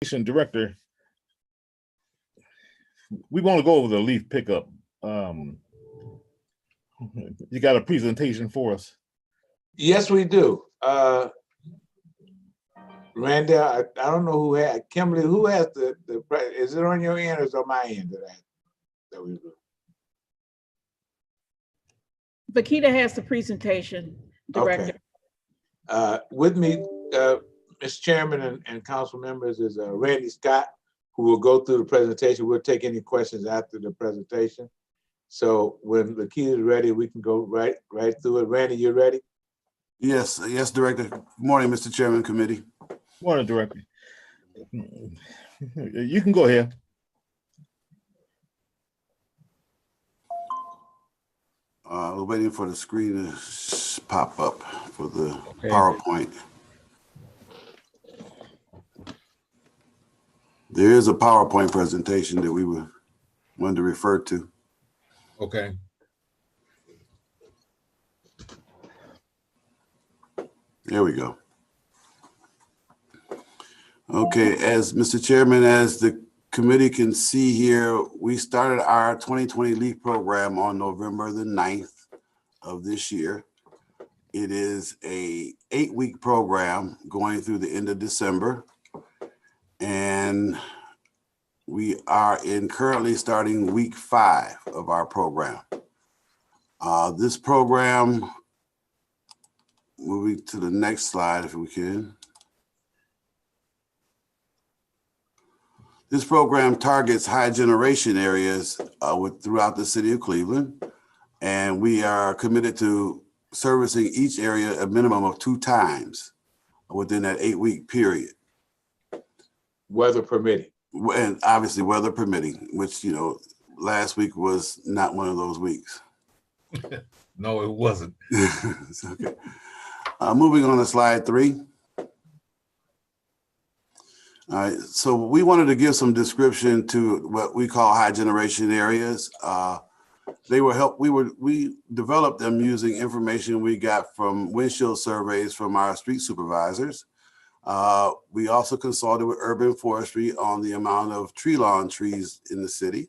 Director, we want to go over the leaf pickup. You got a presentation for us? Yes, we do. Randy, I don't know who had, Kimberly, who has is it on your end or is it on my end of that we do? Vakita has the presentation, Director. Okay. With me, Mr. Chairman and council members, is Randy Scott, who will go through the presentation. We'll take any questions after the presentation. So when Vakita is ready, we can go right through it. Randy, you ready? Yes, Director. Good morning, Mr. Chairman, committee. Morning, Director. You can go ahead. We're waiting for the screen to pop up for the PowerPoint. There is a PowerPoint presentation that we wanted to refer to. Okay. There we go. Okay, as Mr. Chairman, as the committee can see here, we started our 2020 LEAF program on November the 9th of this year. It is a 8-week program going through the end of December. And we are currently starting week 5 of our program. This program, moving to the next slide if we can. This program targets high generation areas throughout the city of Cleveland, and we are committed to servicing each area a minimum of 2 times within that 8-week period. Weather permitting. And obviously weather permitting, which, last week was not one of those weeks. No, it wasn't. It's okay. Moving on to slide 3. All right, so we wanted to give some description to what we call high generation areas. We developed them using information we got from windshield surveys from our street supervisors. We also consulted with urban forestry on the amount of tree lawn trees in the city.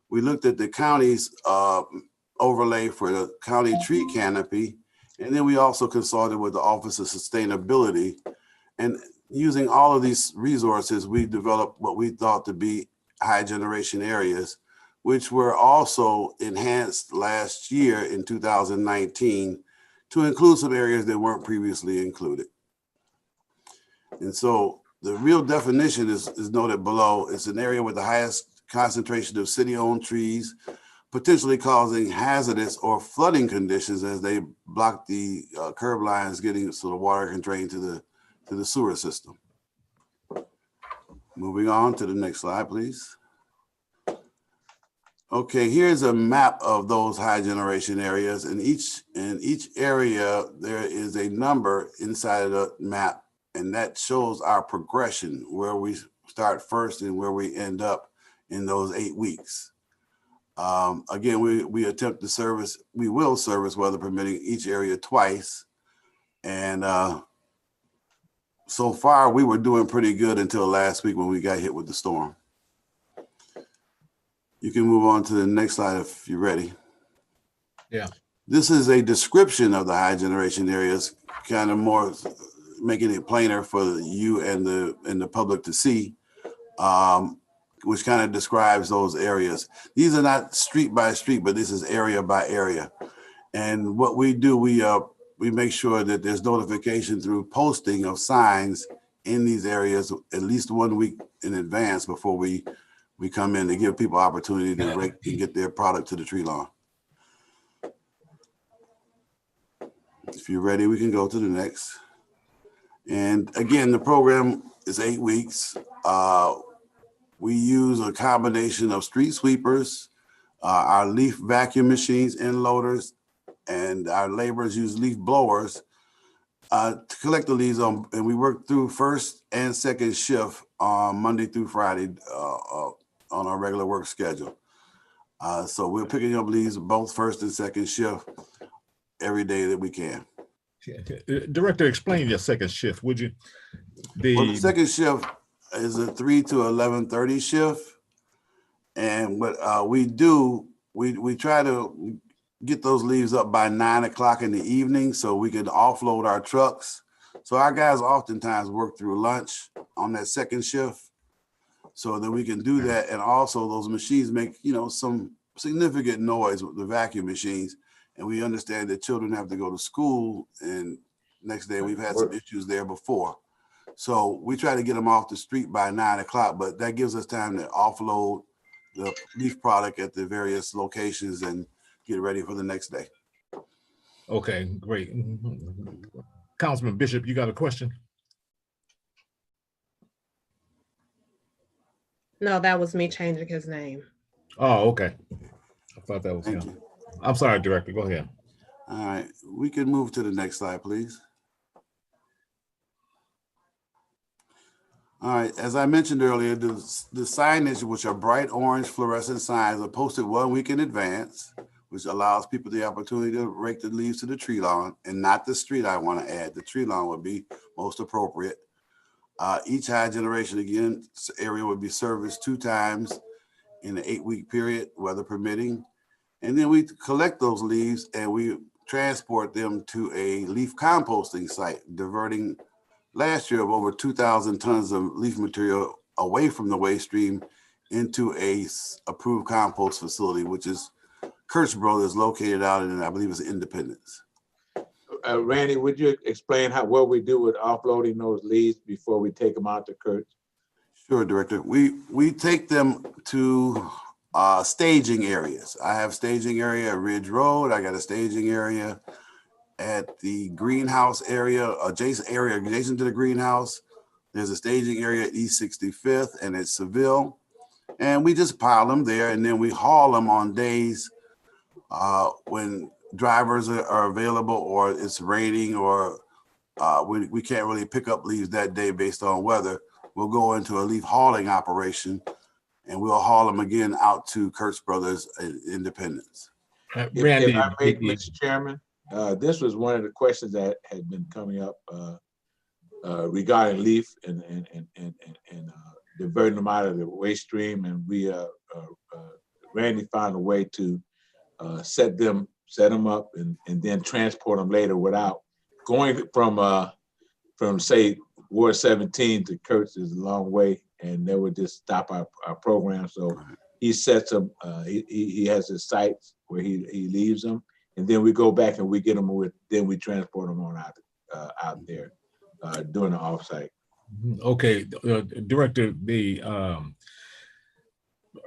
We looked at the county's overlay for the county tree canopy. And then we also consulted with the Office of Sustainability. And using all of these resources, we developed what we thought to be high generation areas, which were also enhanced last year in 2019 to include some areas that weren't previously included. And so the real definition is noted below. It's an area with the highest concentration of city-owned trees, potentially causing hazardous or flooding conditions as they block the curb lines getting so the water can drain to the sewer system. Moving on to the next slide, please. Okay, here's a map of those high generation areas. In each area, there is a number inside of the map, and that shows our progression, where we start first and where we end up in those 8 weeks. Again, we will service weather permitting each area twice. And so far we were doing pretty good until last week when we got hit with the storm. You can move on to the next slide if you're ready. Yeah. This is a description of the high generation areas, kind of more making it plainer for you and the public to see, which kind of describes those areas. These are not street by street, but this is area by area. And what we do, we make sure that there's notification through posting of signs in these areas at least 1 week in advance before we come in to give people opportunity to rake and get their product to the tree lawn. If you're ready, we can go to the next. And again, the program is 8 weeks. We use a combination of street sweepers, our leaf vacuum machines and loaders, and our laborers use leaf blowers to collect the leaves and we work through first and second shift on Monday through Friday on our regular work schedule. So we're picking up leaves both first and second shift every day that we can. Director, explain your second shift, would you? Well, the second shift is a 3 to 11:30 shift. And what we do, we try to get those leaves up by 9 o'clock in the evening so we can offload our trucks. So our guys oftentimes work through lunch on that second shift so that we can do that. And also those machines make, some significant noise with the vacuum machines. And we understand that children have to go to school, and next day we've had some issues there before. So we try to get them off the street by 9 o'clock, but that gives us time to offload the leaf product at the various locations and get ready for the next day. Okay, great. Councilman Bishop, you got a question? No, that was me changing his name. Oh, okay. I thought that was Thank him. you. I'm sorry, Director, go ahead. All right, we can move to the next slide, please. All right, as I mentioned earlier, the signage, which are bright orange fluorescent signs, are posted 1 week in advance, which allows people the opportunity to rake the leaves to the tree lawn, and not the street. I want to add, the tree lawn would be most appropriate. Each high generation, again, area would be serviced 2 times in an 8-week period, weather permitting. And then we collect those leaves and we transport them to a leaf composting site, diverting last year of over 2,000 tons of leaf material away from the waste stream into a approved compost facility, which is Kurtz Brothers, located out in, I believe it's Independence. Randy, would you explain what we do with offloading those leaves before we take them out to Kurtz? Sure, Director. We take them to staging areas. I have staging area at Ridge Road. I got a staging area at the greenhouse area, adjacent to the greenhouse. There's a staging area at East 65th and at Seville. And we just pile them there, and then we haul them on days when drivers are available, or it's raining, or we can't really pick up leaves that day based on weather. We'll go into a leaf hauling operation, and we'll haul them again out to Kurtz Brothers Independence. Randy, if I may, Mr. Chairman, this was one of the questions that had been coming up regarding leaf and diverting them out of the waste stream, and we Randy found a way to set them up and then transport them later without going from say Ward 17 to Kurtz is a long way, and that would just stop our program. So he sets them, he has his sites where he leaves them, and then we go back and we get them then we transport them on out there during the offsite. okay, Director,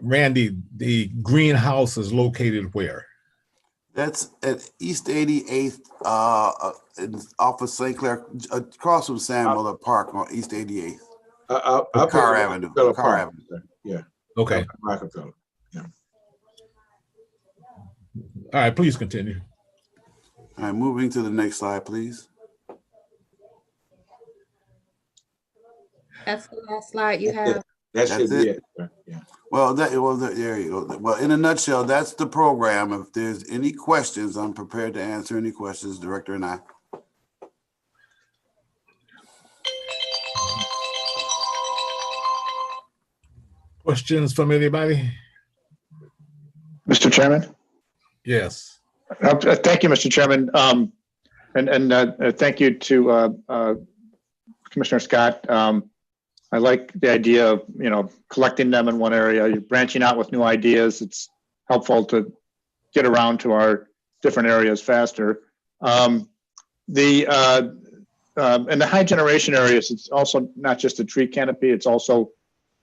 Randy, the greenhouse is located where? That's at East 88th, off of St. Clair, across from Sam Miller Park on East 88th. Carr Avenue. Carr Avenue. Yeah. Okay. Rockefeller. Yeah. All right, please continue. All right, moving to the next slide, please. That's the last slide you have. That should be it. Yeah. Well, there you go. Well, in a nutshell, that's the program. If there's any questions, I'm prepared to answer any questions, Director and I. Questions from anybody? Mr. Chairman? Yes. Thank you, Mr. Chairman. And thank you to Commissioner Scott. I like the idea of, collecting them in one area. You're branching out with new ideas. It's helpful to get around to our different areas faster. In the high generation areas, it's also not just a tree canopy. It's also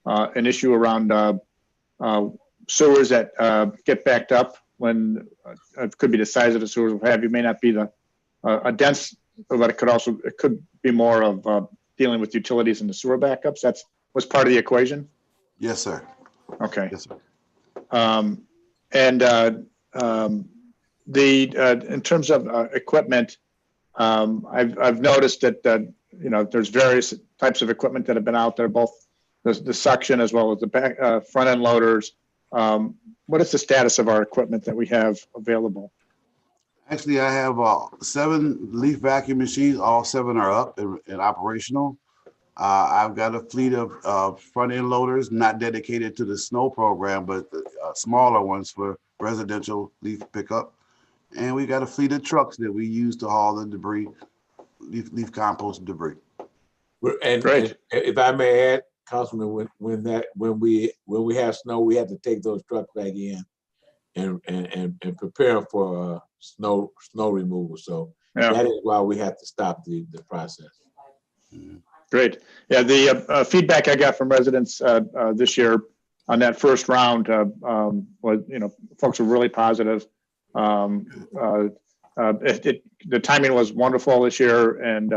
an issue around sewers that get backed up when it could be the size of the sewers, what have you. May not be a dense, but it could be more of dealing with utilities and the sewer backups. That was part of the equation? Yes, sir. Okay. Yes, sir. In terms of equipment, I've noticed that there's various types of equipment that have been out there, both the suction as well as the back front end loaders. What is the status of our equipment that we have available? Actually, I have 7 leaf vacuum machines. All 7 are up and operational. I've got a fleet of front end loaders, not dedicated to the snow program, but smaller ones for residential leaf pickup. And we got a fleet of trucks that we use to haul the debris, leaf compost debris. And Great. if I may add, Councilman, when we have snow, we have to take those trucks back in and prepare for snow removal. So Yeah. that is why we have to stop the process. Great. Yeah, the feedback I got from residents this year on that first round was, folks were really positive. The timing was wonderful this year, and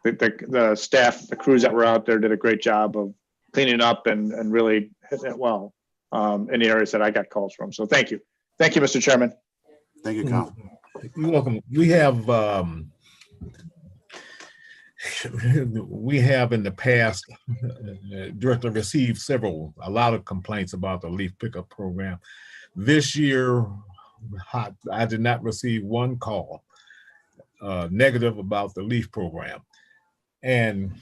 the staff, the crews that were out there did a great job of cleaning up and really hitting it well in the areas that I got calls from. So thank you. Thank you, Mr. Chairman. Thank you, Councilman. You're welcome. We have in the past, Director, received a lot of complaints about the leaf pickup program. This year, I did not receive one call negative about the leaf program. And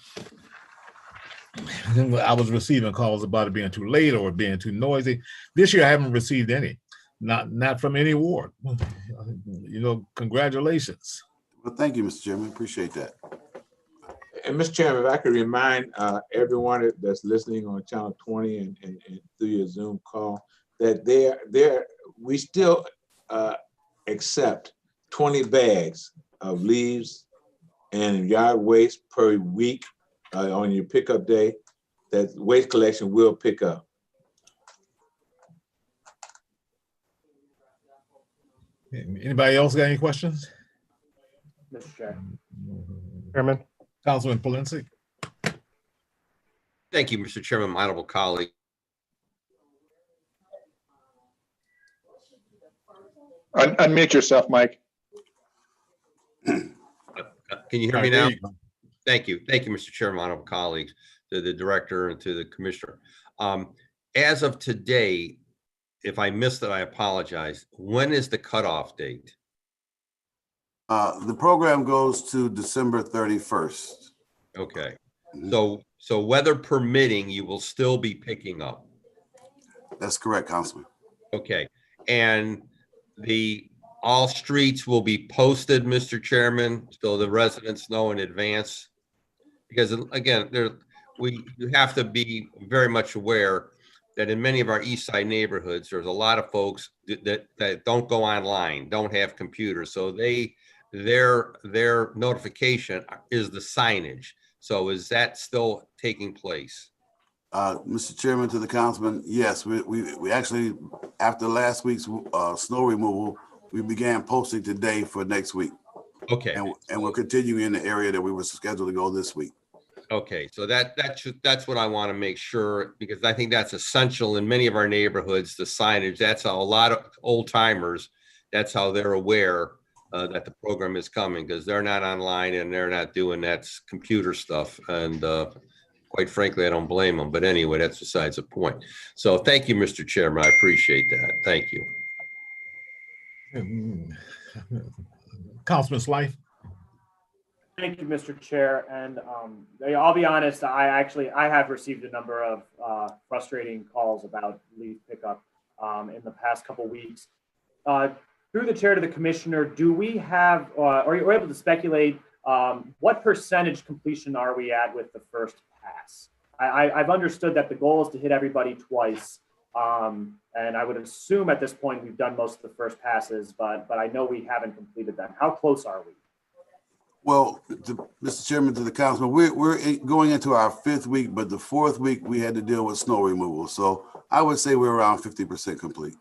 I was receiving calls about it being too late or being too noisy. This year, I haven't received any, not from any ward. Congratulations. Well, thank you, Mr. Chairman. Appreciate that. And Mr. Chairman, if I could remind everyone that's listening on Channel 20 and through your Zoom call, that we still accept 20 bags of leaves and yard waste per week on your pickup day, that waste collection will pick up. Anybody else got any questions? Mr. Chairman. Councilman Polinsky. Thank you, Mr. Chairman, my honorable colleague. Unmute yourself, Mike. Can you hear me now? Thank you. Thank you, Mr. Chairman, honorable colleagues, to the director and to the commissioner. As of today, if I missed it, I apologize. When is the cutoff date? The program goes to December 31st. Okay. So weather permitting, you will still be picking up. That's correct, Councilman. Okay. And all streets will be posted, Mr. Chairman, so the residents know in advance. Because again, you have to be very much aware that in many of our east side neighborhoods, there's a lot of folks that don't go online, don't have computers. So their notification is the signage. So is that still taking place? Mr. Chairman, to the councilman, yes, we actually, after last week's snow removal, we began posting today for next week. Okay. And we're continuing in the area that we were scheduled to go this week. Okay, so that's what I want to make sure, because I think that's essential in many of our neighborhoods, the signage. That's how a lot of old timers, that's how they're aware that the program is coming, because they're not online and they're not doing that computer stuff. And quite frankly, I don't blame them. But anyway, that's besides the point. So thank you, Mr. Chairman. I appreciate that. Thank you. Councilman Slife. Thank you, Mr. Chair. And I'll be honest, I have received a number of frustrating calls about leaf pickup in the past couple weeks. Through the chair to the commissioner, do we have, are you able to speculate what percentage completion are we at with the first pass? I've understood that the goal is to hit everybody twice. And I would assume at this point we've done most of the first passes, but I know we haven't completed them. How close are we? Well, Mr. Chairman, to the councilman, we're going into our 5th week, but the 4th week we had to deal with snow removal. So I would say we're around 50% complete.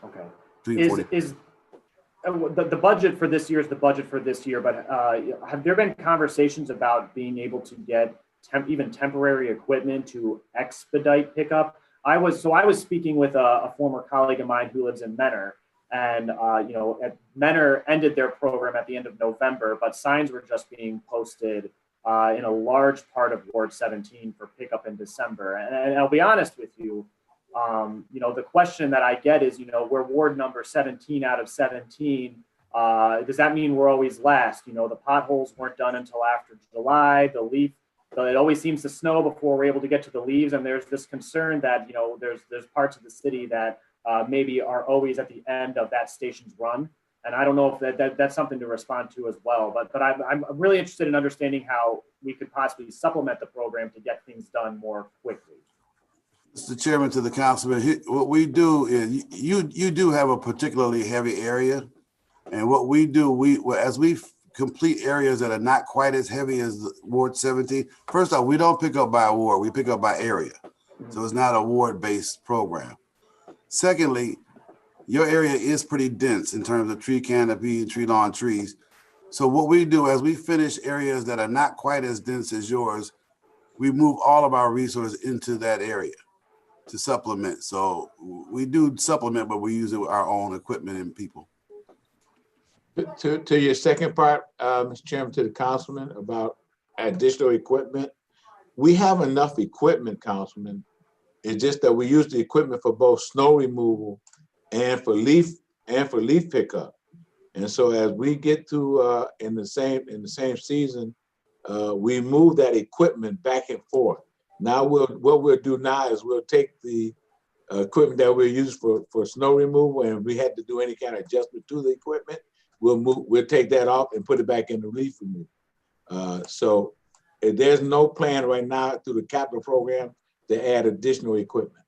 Okay. Is the budget for this year is the budget for this year, but have there been conversations about being able to get even temporary equipment to expedite pickup? I was speaking with a former colleague of mine who lives in Menor, and Menor ended their program at the end of November, but signs were just being posted in a large part of Ward 17 for pickup in December. And I'll be honest with you, the question that I get is, we're Ward number 17 out of 17. Does that mean we're always last? The potholes weren't done until after July. The leaf it always seems to snow before we're able to get to the leaves. And there's this concern that, there's parts of the city that maybe are always at the end of that station's run. And I don't know if that's something to respond to as well. But I'm really interested in understanding how we could possibly supplement the program to get things done more quickly. Mr. Chairman, to the councilman, what we do is you do have a particularly heavy area. And what we do, as we complete areas that are not quite as heavy as Ward 17, first off, we don't pick up by ward, we pick up by area. So it's not a ward-based program. Secondly, your area is pretty dense in terms of tree canopy and tree lawn trees. So what we do as we finish areas that are not quite as dense as yours, we move all of our resources into that area to supplement. So we do supplement, but we use it with our own equipment and people. To your second part, Mr. Chairman, to the councilman about additional equipment, we have enough equipment, Councilman. It's just that we use the equipment for both snow removal and for leaf pickup. And so as we get to in the same season, we move that equipment back and forth. Now what we'll do now is we'll take the equipment that we use for snow removal, and if we had to do any kind of adjustment to the equipment, we'll take that off and put it back in the leaf removal. So there's no plan right now through the capital program to add additional equipment.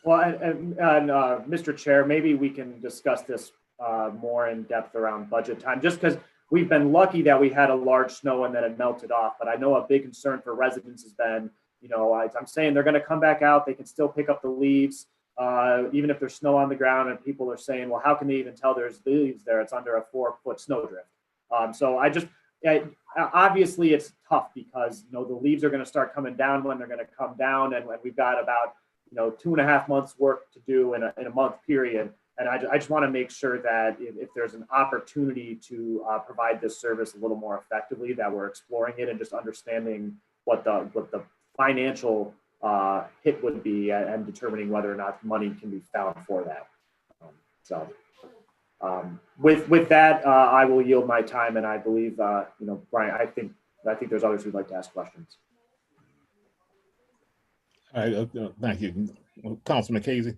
Well, and Mr. Chair, maybe we can discuss this more in depth around budget time, just because we've been lucky that we had a large snow and then it melted off. But I know a big concern for residents has been, I'm saying they're going to come back out. They can still pick up the leaves, even if there's snow on the ground. And people are saying, well, how can they even tell there's leaves there? It's under a 4-foot snowdrift. So obviously it's tough because, the leaves are going to start coming down when they're going to come down. And when we've got about, 2.5 months work to do in a month period. And I just want to make sure that if there's an opportunity to provide this service a little more effectively, that we're exploring it and just understanding what the financial hit would be and determining whether or not money can be found for that. With that, I will yield my time, and I believe, Brian, I think there's others who'd like to ask questions. All right, thank you. Councilman Casey.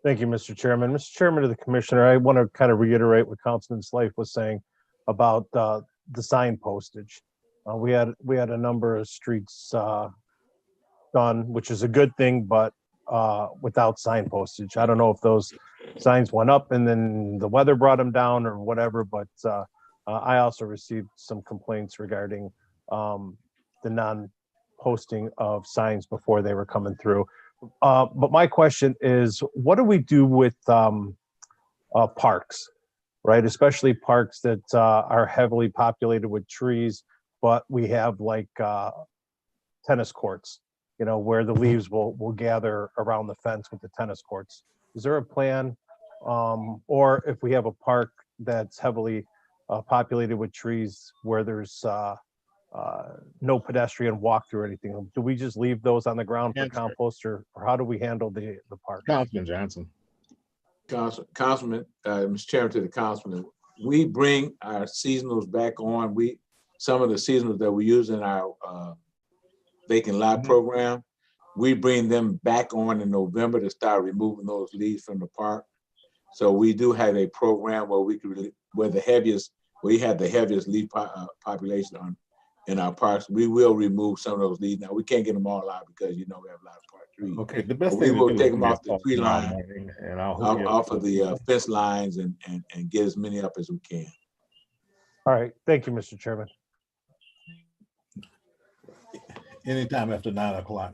Thank you, Mr. Chairman. Mr. Chairman to the Commissioner, I want to kind of reiterate what Councilman Slife was saying about the sign postage. We had a number of streets done, which is a good thing, but without sign postage. I don't know if those signs went up and then the weather brought them down or whatever, but I also received some complaints regarding the non-posting of signs before they were coming through. But my question is, what do we do with parks, right? Especially parks that are heavily populated with trees, but we have like tennis courts, where the leaves will gather around the fence with the tennis courts. Is there a plan? Or if we have a park that's heavily populated with trees where there's no pedestrian walkthrough or anything, do we just leave those on the ground for compost, or how do we handle the park? Councilman Johnson. Councilman, Mr. Chairman, to the councilman, we bring our seasonals back on. Some of the seasonals that we use in our vacant lot program, we bring them back on in November to start removing those leaves from the park. So we do have a program where we have the heaviest leaf population in our parks. We will remove some of those leaves. Now we can't get them all out because we have a lot of park trees. Okay, the best we thing will take them off the tree line, and off of the fence lines, and get as many up as we can. All right, thank you, Mr. Chairman. Anytime after 9 o'clock.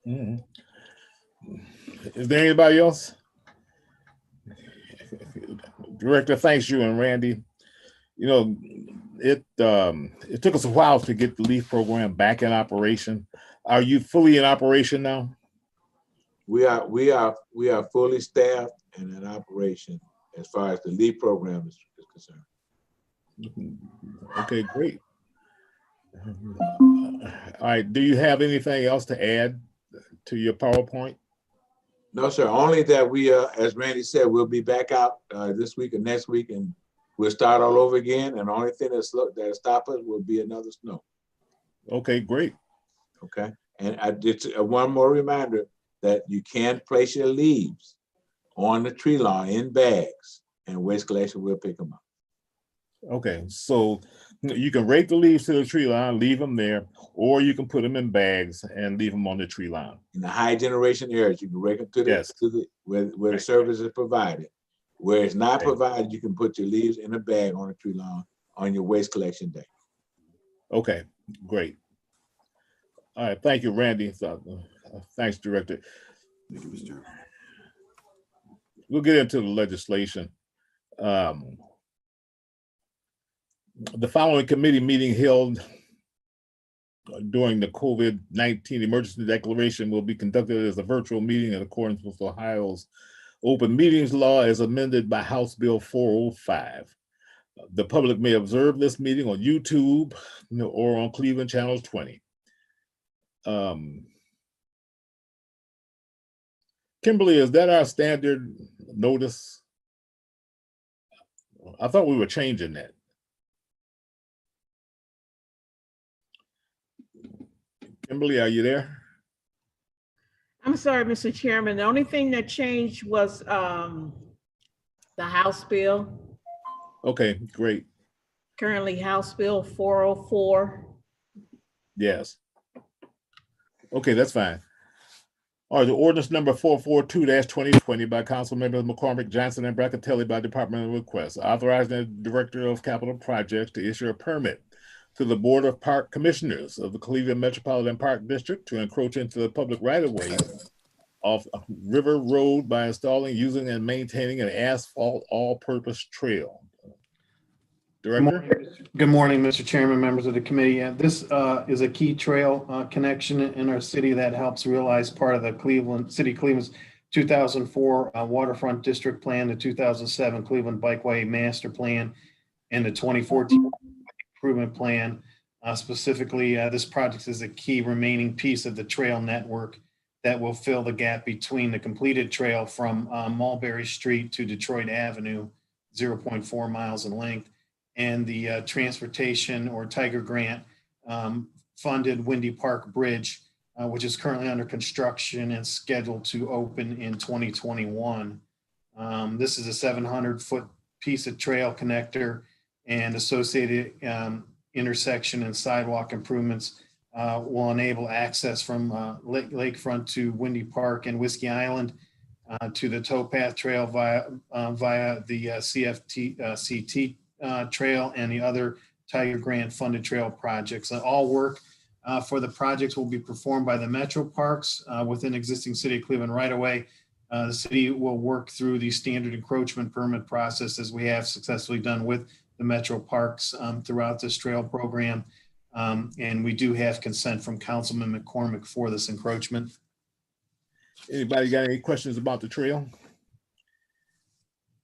Is there anybody else? Director, thanks you and Randy. It took us a while to get the LEAF program back in operation. Are you fully in operation now? We are fully staffed and in operation as far as the LEAF program is concerned. Okay, great. All right, do you have anything else to add to your PowerPoint? No, sir. Only that we, as Randy said, we'll be back out this week and next week, and we'll start all over again, and the only thing that'll stop us will be another snow. Okay, great. Okay, and I did one more reminder that you can place your leaves on the tree lawn in bags, and waste collection will pick them up. Okay, so you can rake the leaves to the tree line, leave them there, or you can put them in bags and leave them on the tree line. In the high generation areas, you can rake them to the, Yes. where the service is provided. Where it's not Okay. provided, you can put your leaves in a bag on the tree lawn on your waste collection day. Okay, great. All right, thank you, Randy. Thanks, Director. Thank you, Mr. Chairman. We'll get into the legislation. The following committee meeting held during the COVID-19 emergency declaration will be conducted as a virtual meeting in accordance with Ohio's open meetings law as amended by House Bill 405. The public may observe this meeting on YouTube or on Cleveland Channel 20. Kimberly, is that our standard notice? I thought we were changing that. Kimberly, are you there? I'm sorry, Mr. Chairman. The only thing that changed was the House bill, Okay, great. currently House Bill 404. Yes. Okay, that's fine. All right, the ordinance number 442-2020 by Council Members McCormick, Johnson, and Brackatelli by departmental request, authorizing the Director of Capital Projects to issue a permit to the Board of Park Commissioners of the Cleveland Metropolitan Park District to encroach into the public right-of-way off River Road by installing, using, and maintaining an asphalt all-purpose trail. Director? Good morning, Mr. Chairman, members of the committee. This is a key trail connection in our city that helps realize part of the Cleveland's 2004 waterfront district plan, the 2007 Cleveland Bikeway Master Plan, and the 2014 improvement plan. Specifically, this project is a key remaining piece of the trail network that will fill the gap between the completed trail from Mulberry Street to Detroit Avenue, 0.4 miles in length, and the transportation or Tiger Grant funded Windy Park Bridge, which is currently under construction and scheduled to open in 2021. This is a 700-foot piece of trail connector, and associated intersection and sidewalk improvements will enable access from lakefront to Windy Park and Whiskey Island to the towpath trail via the CT trail and the other Tiger Grant funded trail projects. All work for the projects will be performed by the Metro Parks within existing City of Cleveland right away. The city will work through the standard encroachment permit process as we have successfully done with the Metro Parks throughout this trail program. And we do have consent from Councilman McCormick for this encroachment. Anybody got any questions about the trail?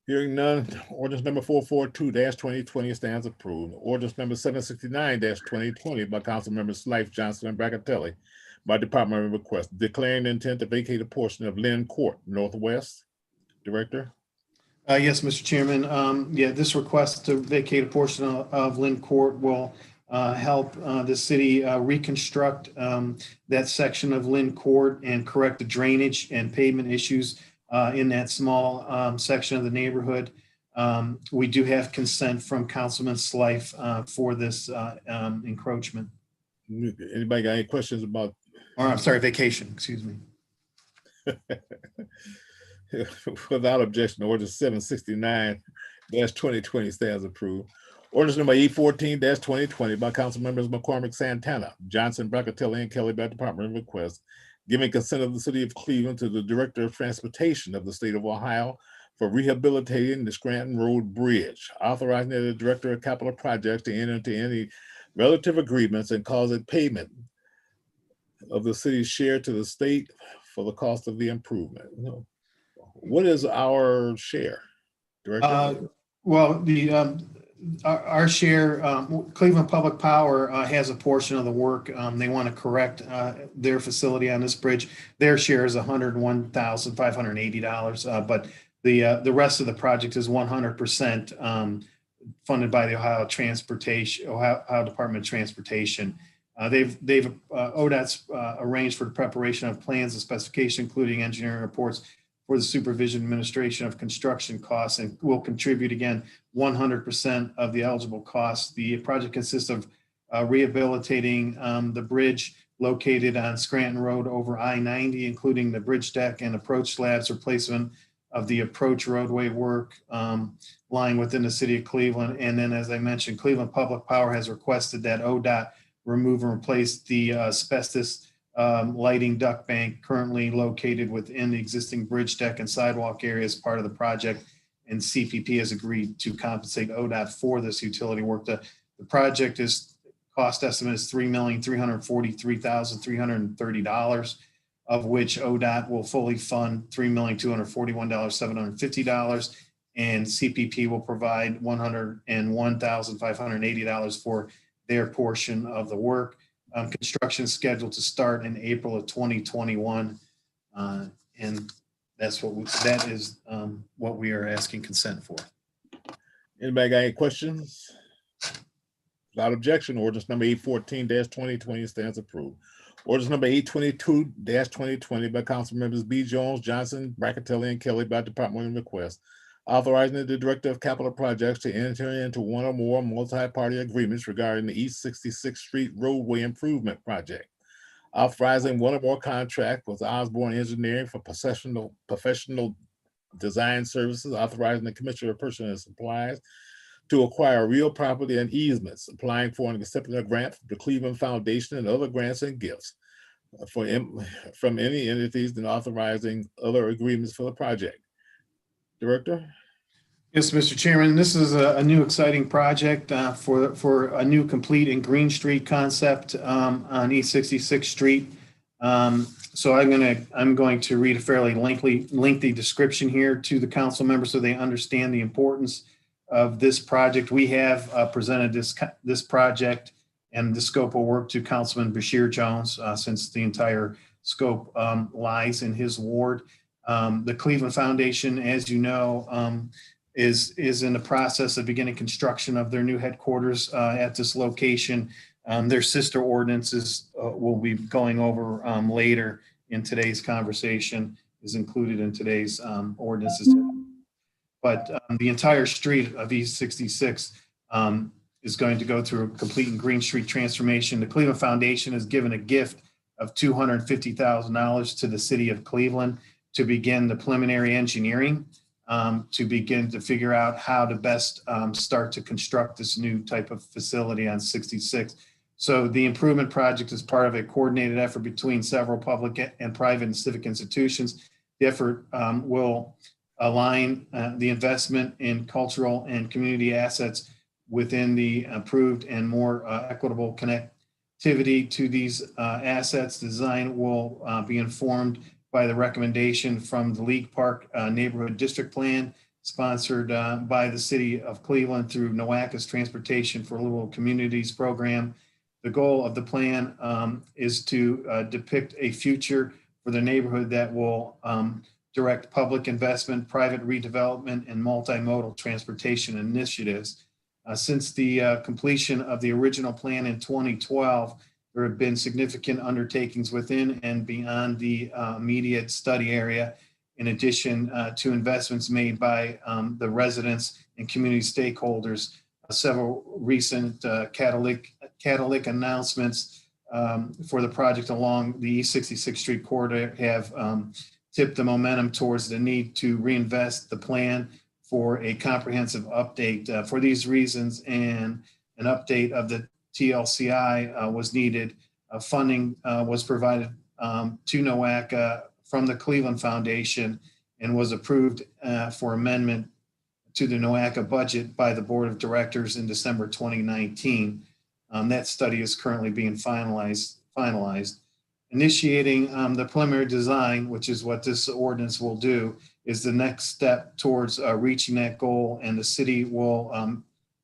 Hearing none, ordinance number 442-2020 stands approved. Ordinance number 769-2020 by Council Members Life, Johnson, and Brackatelli by department request, declaring the intent to vacate a portion of Lynn Court Northwest. Director? Yes, Mr. Chairman. Yeah, this request to vacate a portion of Lynn Court will help the city reconstruct that section of Lynn Court and correct the drainage and pavement issues in that small section of the neighborhood. We do have consent from Councilman Slife for this encroachment. Anybody got any questions about? Or I'm sorry, vacation, excuse me. Without objection, ordinance 769-2020 stands approved. Ordinance number 814-2020 by Council Members McCormick, Santana, Johnson, Brackatelli, and Kelly by department request, giving consent of the City of Cleveland to the Director of Transportation of the State of Ohio for rehabilitating the Scranton Road Bridge, authorizing the Director of Capital Projects to enter into any relative agreements and causing payment of the city's share to the state for the cost of the improvement. What is our share, Director? Well, our share, Cleveland Public Power has a portion of the work. They want to correct their facility on this bridge. Their share is $101,580, but the rest of the project is 100% funded by the Ohio Department of Transportation. ODOT's arranged for the preparation of plans and specification, including engineering reports for the supervision administration of construction costs, and will contribute again 100% of the eligible costs. The project consists of rehabilitating the bridge located on Scranton Road over I-90, including the bridge deck and approach slabs, replacement of the approach roadway work lying within the city of Cleveland. And then, as I mentioned, Cleveland Public Power has requested that ODOT remove and replace the asbestos lighting duct bank currently located within the existing bridge deck and sidewalk area as part of the project. And CPP has agreed to compensate ODOT for this utility work. The project cost estimate is $3,343,330, of which ODOT will fully fund $3,241,750, and CPP will provide $101,580 for their portion of the work. Construction is scheduled to start in April of 2021, and that is what we are asking consent for. Anybody got any questions? Without objection, ordinance number 814-2020 stands approved. Ordinance number 822-2020 by council members B. Jones, Johnson, Brackatelli, and Kelly by department request, authorizing the director of capital projects to enter into one or more multi-party agreements regarding the East 66th Street roadway improvement project, authorizing one or more contract with Osborne Engineering for professional design services, authorizing the Commissioner of Personnel Supplies to acquire real property and easements, applying for and accepting a grant from the Cleveland Foundation and other grants and gifts from any entities, and authorizing other agreements for the project. Director? Yes, Mr. Chairman, this is a new exciting project for a new complete and Green Street concept on East 66th Street. So I'm going to read a fairly lengthy description here to the council members so they understand the importance of this project. We have presented this project and the scope of work to Councilman Bashir Jones since the entire scope lies in his ward. The Cleveland Foundation, as you know, is in the process of beginning construction of their new headquarters at this location. Their sister ordinances will be going over later in today's conversation, is included in today's ordinances. But the entire street of East 66 is going to go through a complete and Green Street transformation. The Cleveland Foundation has given a gift of $250,000 to the city of Cleveland to begin the preliminary engineering, to begin to figure out how to best start to construct this new type of facility on 66. So the improvement project is part of a coordinated effort between several public and private and civic institutions. The effort will align the investment in cultural and community assets within the approved and more equitable connectivity to these assets. Design will be informed by the recommendation from the League Park Neighborhood District Plan, sponsored by the city of Cleveland through NOACA's Transportation for Livable Communities program. The goal of the plan is to depict a future for the neighborhood that will direct public investment, private redevelopment, and multimodal transportation initiatives. Since the completion of the original plan in 2012, there have been significant undertakings within and beyond the immediate study area, in addition to investments made by the residents and community stakeholders. Several recent catalytic announcements for the project along the East 66th Street corridor have tipped the momentum towards the need to reinvest the plan for a comprehensive update. For these reasons, and an update of the TLCI was needed. Funding was provided to NOACA from the Cleveland Foundation and was approved for amendment to the NOACA budget by the Board of Directors in December 2019. That study is currently being finalized. Initiating the preliminary design, which is what this ordinance will do, is the next step towards reaching that goal, and the city will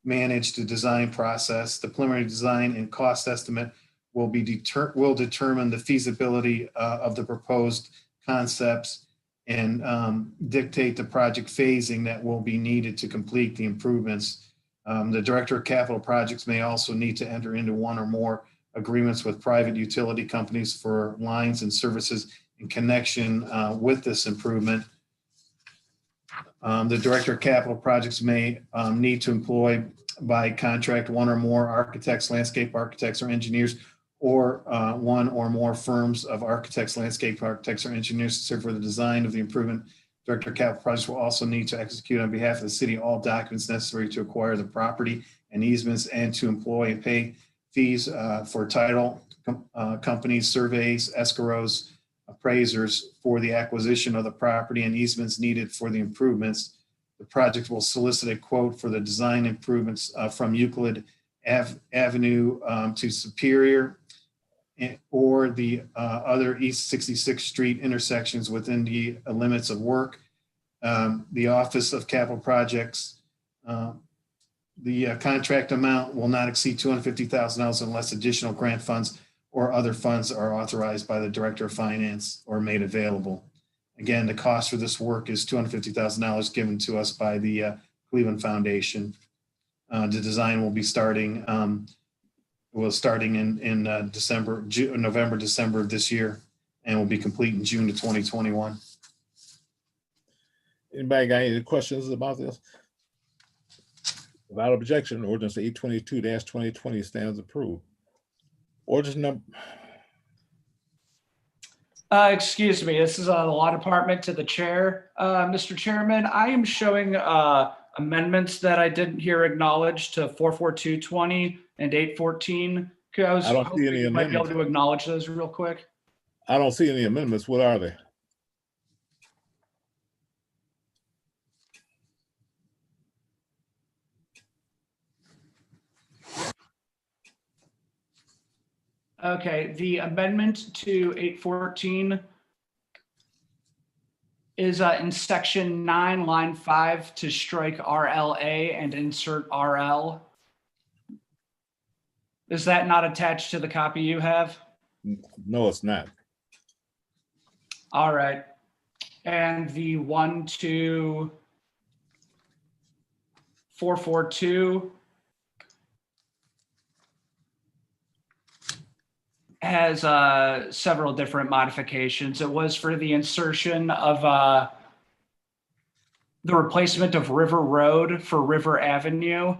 manage the design process. The preliminary design and cost estimate will determine the feasibility of the proposed concepts and dictate the project phasing that will be needed to complete the improvements. The Director of Capital Projects may also need to enter into one or more agreements with private utility companies for lines and services in connection with this improvement. The Director of Capital Projects may need to employ by contract one or more architects, landscape architects, or engineers, or one or more firms of architects, landscape architects, or engineers to serve for the design of the improvement. Director of Capital Projects will also need to execute on behalf of the city all documents necessary to acquire the property and easements, and to employ and pay fees for title companies, surveys, escrows, appraisers for the acquisition of the property and easements needed for the improvements. The project will solicit a quote for the design improvements from Euclid Avenue to Superior or the other East 66th Street intersections within the limits of work. The Office of Capital Projects, the contract amount will not exceed $250,000 unless additional grant funds or other funds are authorized by the Director of Finance or made available. Again, the cost for this work is $250,000 given to us by the Cleveland Foundation. The design will be starting in November, December of this year, and will be complete in June of 2021. Anybody got any questions about this? Without objection, ordinance 822-2020 stands approved. Ordinance number. Excuse me, this is the Law Department to the Chair. Mr. Chairman, I am showing amendments that I didn't hear acknowledged to 44220 and 814. I was I don't hoping see any you might be able amendments. to acknowledge those real quick. I don't see any amendments. What are they? Okay, the amendment to 814 is in section 9, line 5, to strike RLA and insert RL. Is that not attached to the copy you have? No, it's not. All right. And the 12442 has several different modifications. It was for the insertion of the replacement of River Road for River Avenue.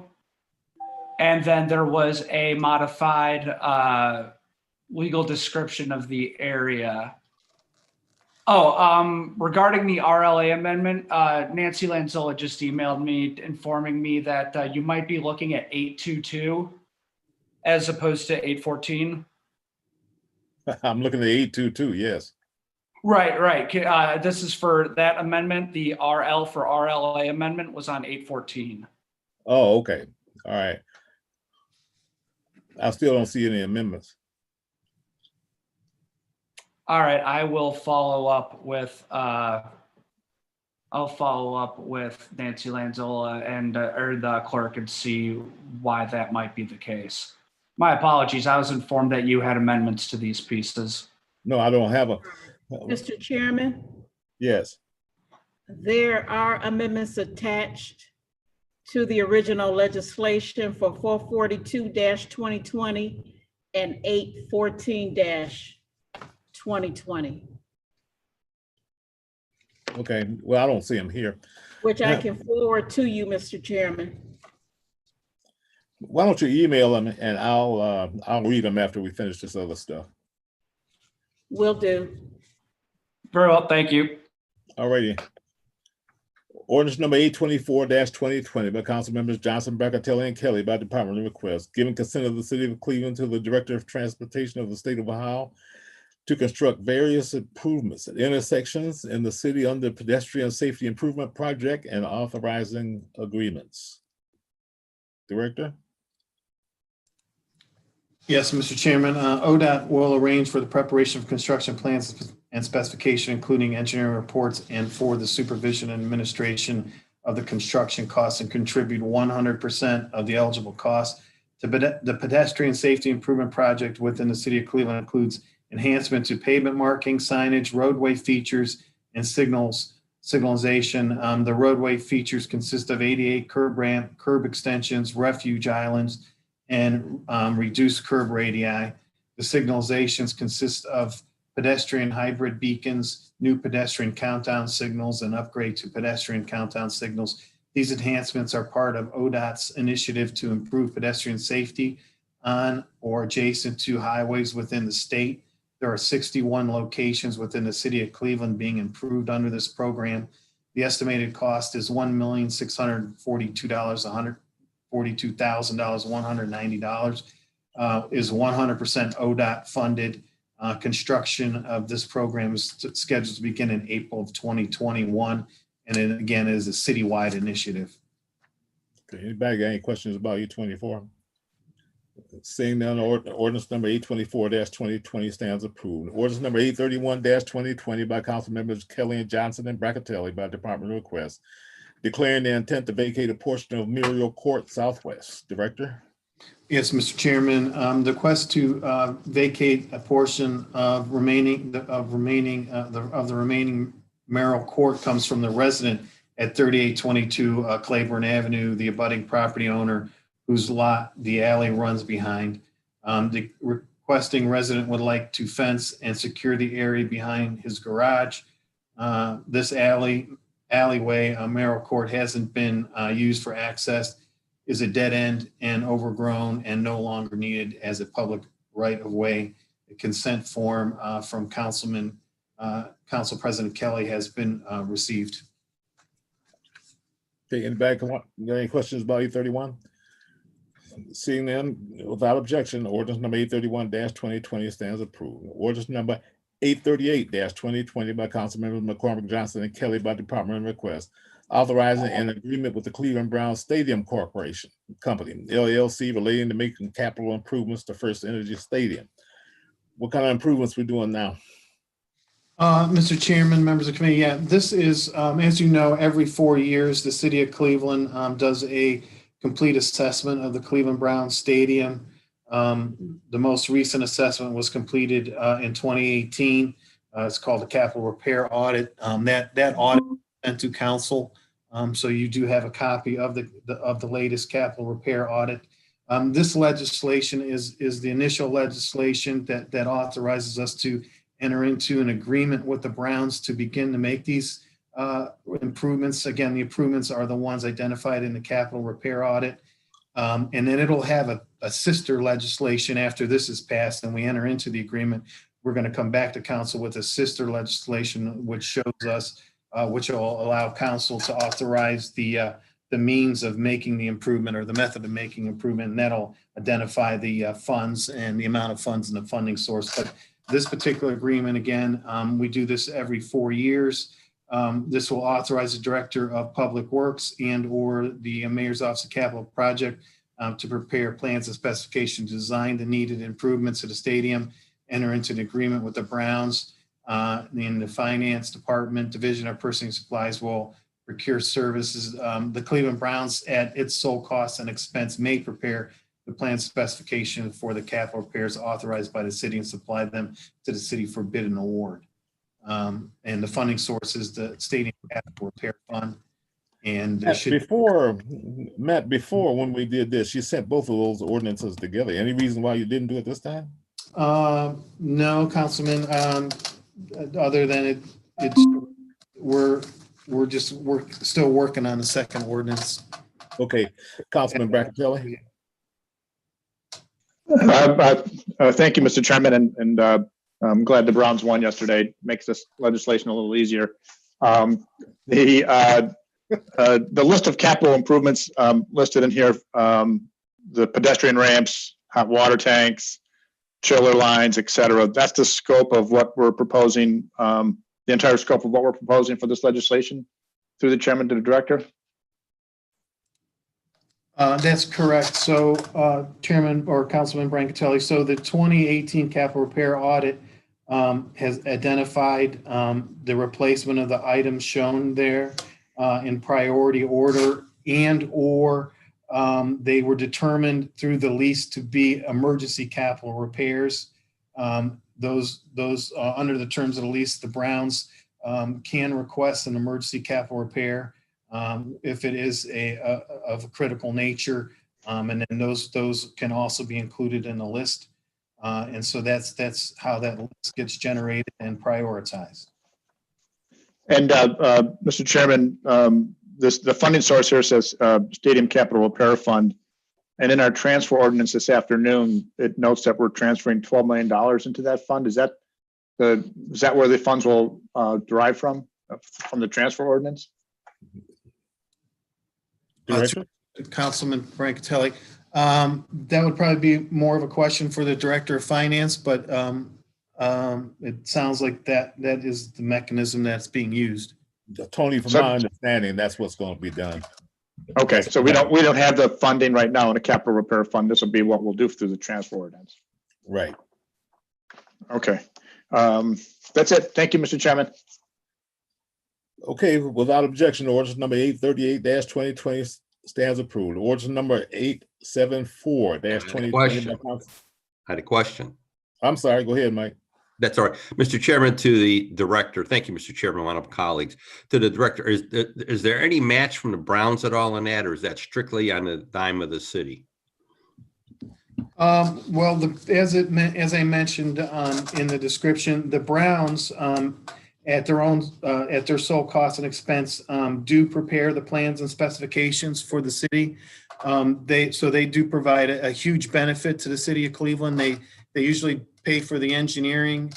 And then there was a modified legal description of the area. Oh, regarding the RLA amendment, Nancy Lanzola just emailed me informing me that you might be looking at 822 as opposed to 814. I'm looking at 822, yes. Right. This is for that amendment. The RL for RLA amendment was on 814. Oh, okay. All right. I still don't see any amendments. All right, I will follow up with Nancy Lanzola and or the clerk and see why that might be the case. My apologies. I was informed that you had amendments to these pieces. No, I don't have a. Mr. Chairman, Yes. there are amendments attached to the original legislation for 442-2020 and 814-2020, Okay. Well, I don't see them here. which I can forward to you, Mr. Chairman. Why don't you email them and I'll read them after we finish this other stuff. Will do. Very well, thank you. All righty. Ordinance number 824-2020 by council members Johnson, Brackatelli, and Kelly by department request, giving consent of the city of Cleveland to the Director of Transportation of the state of Ohio to construct various improvements at intersections in the city under pedestrian safety improvement project and authorizing agreements. Director? Yes, Mr. Chairman, ODOT will arrange for the preparation of construction plans and specification, including engineering reports, and for the supervision and administration of the construction costs, and contribute 100% of the eligible costs to the pedestrian safety improvement project within the city of Cleveland. Includes enhancement to pavement marking, signage, roadway features, and signals signalization. The roadway features consist of 88 curb ramp, curb extensions, refuge islands, and reduced curb radii. The signalizations consist of pedestrian hybrid beacons, new pedestrian countdown signals, and upgrade to pedestrian countdown signals. These enhancements are part of ODOT's initiative to improve pedestrian safety on or adjacent to highways within the state. There are 61 locations within the city of Cleveland being improved under this program. The estimated cost is $1,642,190. Is 100% ODOT funded. Construction of this program is scheduled to begin in April of 2021. And then again, it is a citywide initiative. Okay, anybody got any questions about E24? Seeing none, ordinance number 824-2020 stands approved. Ordinance number 831-2020 by council members Kelly and Johnson and Brackatelli by department request, declaring the intent to vacate a portion of Muriel Court Southwest. Director? Yes, Mr. Chairman, the request to vacate a portion of the remaining Merrill Court comes from the resident at 3822 Claiborne Avenue, the abutting property owner whose lot the alley runs behind. The requesting resident would like to fence and secure the area behind his garage. This alleyway, Merrill Court, hasn't been used for access, is a dead end and overgrown and no longer needed as a public right of way. The consent form from Council President Kelly has been received. Okay, anybody got any questions about E31? Seeing none, without objection, ordinance number 831-2020 stands approved. Ordinance number 838-2020 by council members McCormick, Johnson, and Kelly by department request, authorizing an agreement with the Cleveland Browns Stadium Corporation Company, LLC, relating to making capital improvements to First Energy Stadium. What kind of improvements we doing now? Mr. Chairman, members of the committee, yeah, this is, as you know, every 4 years, the city of Cleveland does a complete assessment of the Cleveland Browns Stadium. The most recent assessment was completed in 2018. It's called the capital repair audit. That audit was sent to council. So you do have a copy of the latest capital repair audit. This legislation is the initial legislation that authorizes us to enter into an agreement with the Browns to begin to make these improvements. Again, the improvements are the ones identified in the capital repair audit. And then it'll have a sister legislation after this is passed and we enter into the agreement. We're going to come back to council with a sister legislation which shows us, which will allow council to authorize the means of making the improvement or the method of making improvement, and that'll identify the funds and the amount of funds and the funding source. But this particular agreement, again, we do this every 4 years. This will authorize the Director of Public Works and or the Mayor's Office of Capital Project to prepare plans and specifications to design the needed improvements to the stadium, enter into an agreement with the Browns. In the Finance Department, Division of Purchasing Supplies will procure services. The Cleveland Browns, at its sole cost and expense, may prepare the plan specification for the capital repairs authorized by the city and supply them to the city for bid and award. And the funding source is the Stadium Capital Repair Fund. And Matt, before when we did this, you sent both of those ordinances together. Any reason why you didn't do it this time? No, Councilman. Other than we're still working on the second ordinance. Okay, Councilman Brackatelli. Thank you, Mr. Chairman, and I'm glad the Browns won yesterday. Makes this legislation a little easier. The list of capital improvements listed in here, the pedestrian ramps, hot water tanks, chiller lines, et cetera. That's the scope of what we're proposing, the entire scope of what we're proposing for this legislation through the chairman to the director. That's correct. So Chairman or Councilman Brancatelli, so the 2018 capital repair audit has identified the replacement of the items shown there in priority order, and or they were determined through the lease to be emergency capital repairs. Those under the terms of the lease, the Browns can request an emergency capital repair if it is of a critical nature. And then those can also be included in the list. And so that's how that list gets generated and prioritized. And Mr. Chairman, the funding source here says Stadium Capital Repair Fund. And in our transfer ordinance this afternoon, it notes that we're transferring $12 million into that fund. Is that where the funds will derive from the transfer ordinance? Councilman Brancatelli, that would probably be more of a question for the Director of Finance, but it sounds like that is the mechanism that's being used. Tony, from my understanding, that's what's going to be done. Okay, so we don't have the funding right now in a capital repair fund. This will be what we'll do through the transfer ordinance. Right. Okay. That's it. Thank you, Mr. Chairman. Okay, without objection, ordinance number 838-2020 stands approved. Ordinance number 874-2020. I had a question. I'm sorry, go ahead, Mike. That's all right. Mr. Chairman, to the director, thank you, Mr. Chairman, one of colleagues. To the director, is there any match from the Browns at all in that, or is that strictly on the dime of the city? Well, as I mentioned in the description, the Browns at their sole cost and expense do prepare the plans and specifications for the city. They do provide a huge benefit to the city of Cleveland. They usually pay for the engineering.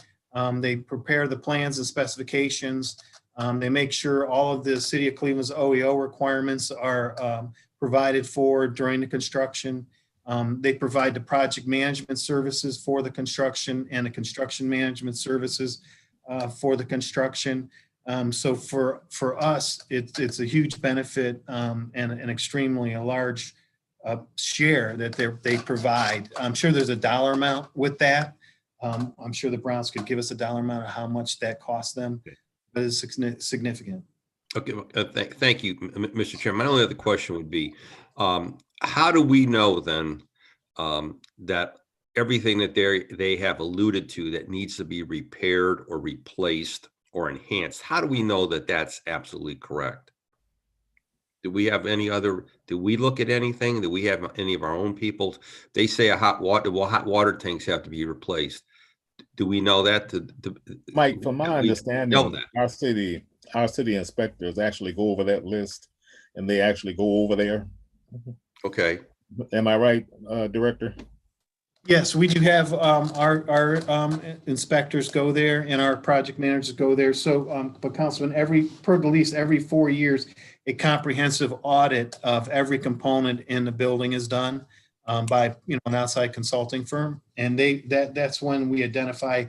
They prepare the plans and specifications. They make sure all of the city of Cleveland's OEO requirements are provided for during the construction. They provide the project management services for the construction and the construction management services for the construction. So for us, it's a huge benefit and an extremely large share that they provide. I'm sure there's a dollar amount with that. I'm sure the Browns could give us a dollar amount of how much that costs them, but it's significant. Okay, thank you, Mr. Chairman. My only other question would be, how do we know then that everything that they have alluded to that needs to be repaired or replaced or enhanced, how do we know that that's absolutely correct? Do we have do we look at anything? Do we have any of our own people? They say hot water tanks have to be replaced. Do we know that? Mike, from my understanding, our city inspectors actually go over that list and they actually go over there. Okay. Am I right, Director? Yes, we do have our inspectors go there and our project managers go there. So, but Councilman, per the lease, every 4 years, a comprehensive audit of every component in the building is done by an outside consulting firm, and that's when we identify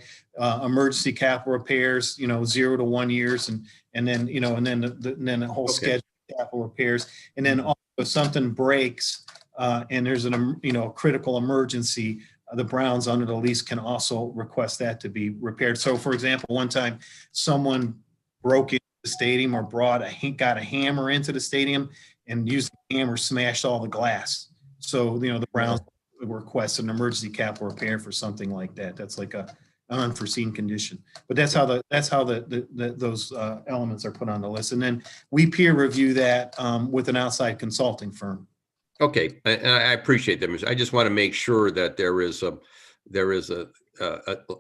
emergency capital repairs, 0 to 1 years, and then then the whole schedule of capital repairs, and then also if something breaks. And there's a critical emergency, the Browns under the lease can also request that to be repaired. So for example, one time someone broke into the stadium or got a hammer into the stadium and used the hammer, smashed all the glass. So, the Browns request an emergency capital repair for something like that. That's like an unforeseen condition, but that's how those elements are put on the list. And then we peer review that with an outside consulting firm. Okay, and I appreciate that. I just want to make sure that there is a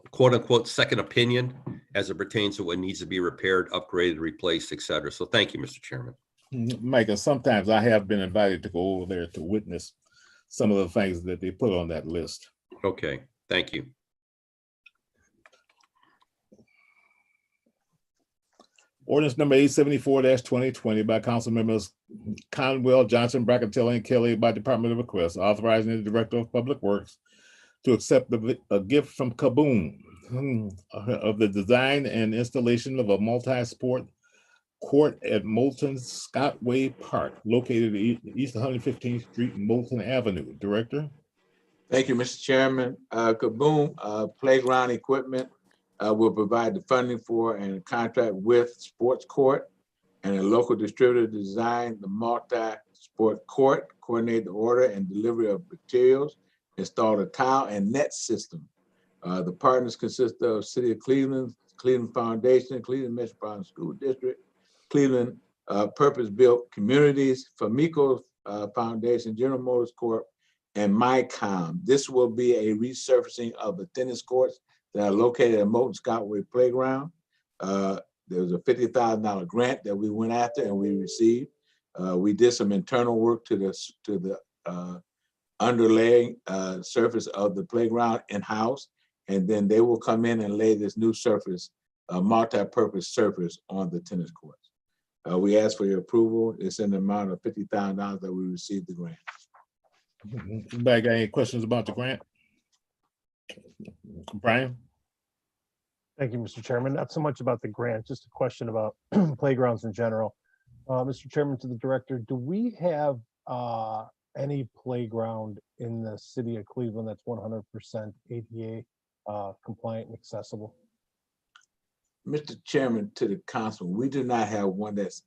quote unquote second opinion as it pertains to what needs to be repaired, upgraded, replaced, et cetera. So thank you, Mr. Chairman. Mike, and sometimes I have been invited to go over there to witness some of the things that they put on that list. Okay, thank you. Ordinance number 874-2020 by council members Conwell, Johnson, Brackatelli, and Kelly by Department of Request, authorizing the Director of Public Works to accept a gift from Kaboom of the design and installation of a multi-sport court at Moulton Scotway Park, located at East 115th Street, Moulton Avenue. Director. Thank you, Mr. Chairman. Kaboom playground equipment will provide the funding for and contract with Sports Court and a local distributor to design the multi-sport court, coordinate the order and delivery of materials, install the tile and net system. The partners consist of City of Cleveland, Cleveland Foundation, Cleveland Metropolitan School District, Cleveland Purpose-Built Communities, Famico Foundation, General Motors Corp., and MyCom. This will be a resurfacing of the tennis courts that are located at Moulton Scottway Playground. There was a $50,000 grant that we went after and we received. We did some internal work to the underlaying surface of the playground in-house, and then they will come in and lay this new surface, multi-purpose surface on the tennis courts. We ask for your approval. It's in the amount of $50,000 that we received the grant. Anybody got any questions about the grant? Brian? Thank you, Mr. Chairman. Not so much about the grant, just a question about playgrounds in general. Mr. Chairman, to the director, do we have any playground in the city of Cleveland that's 100% ADA compliant and accessible? Mr. Chairman, to the council, we do not have one that's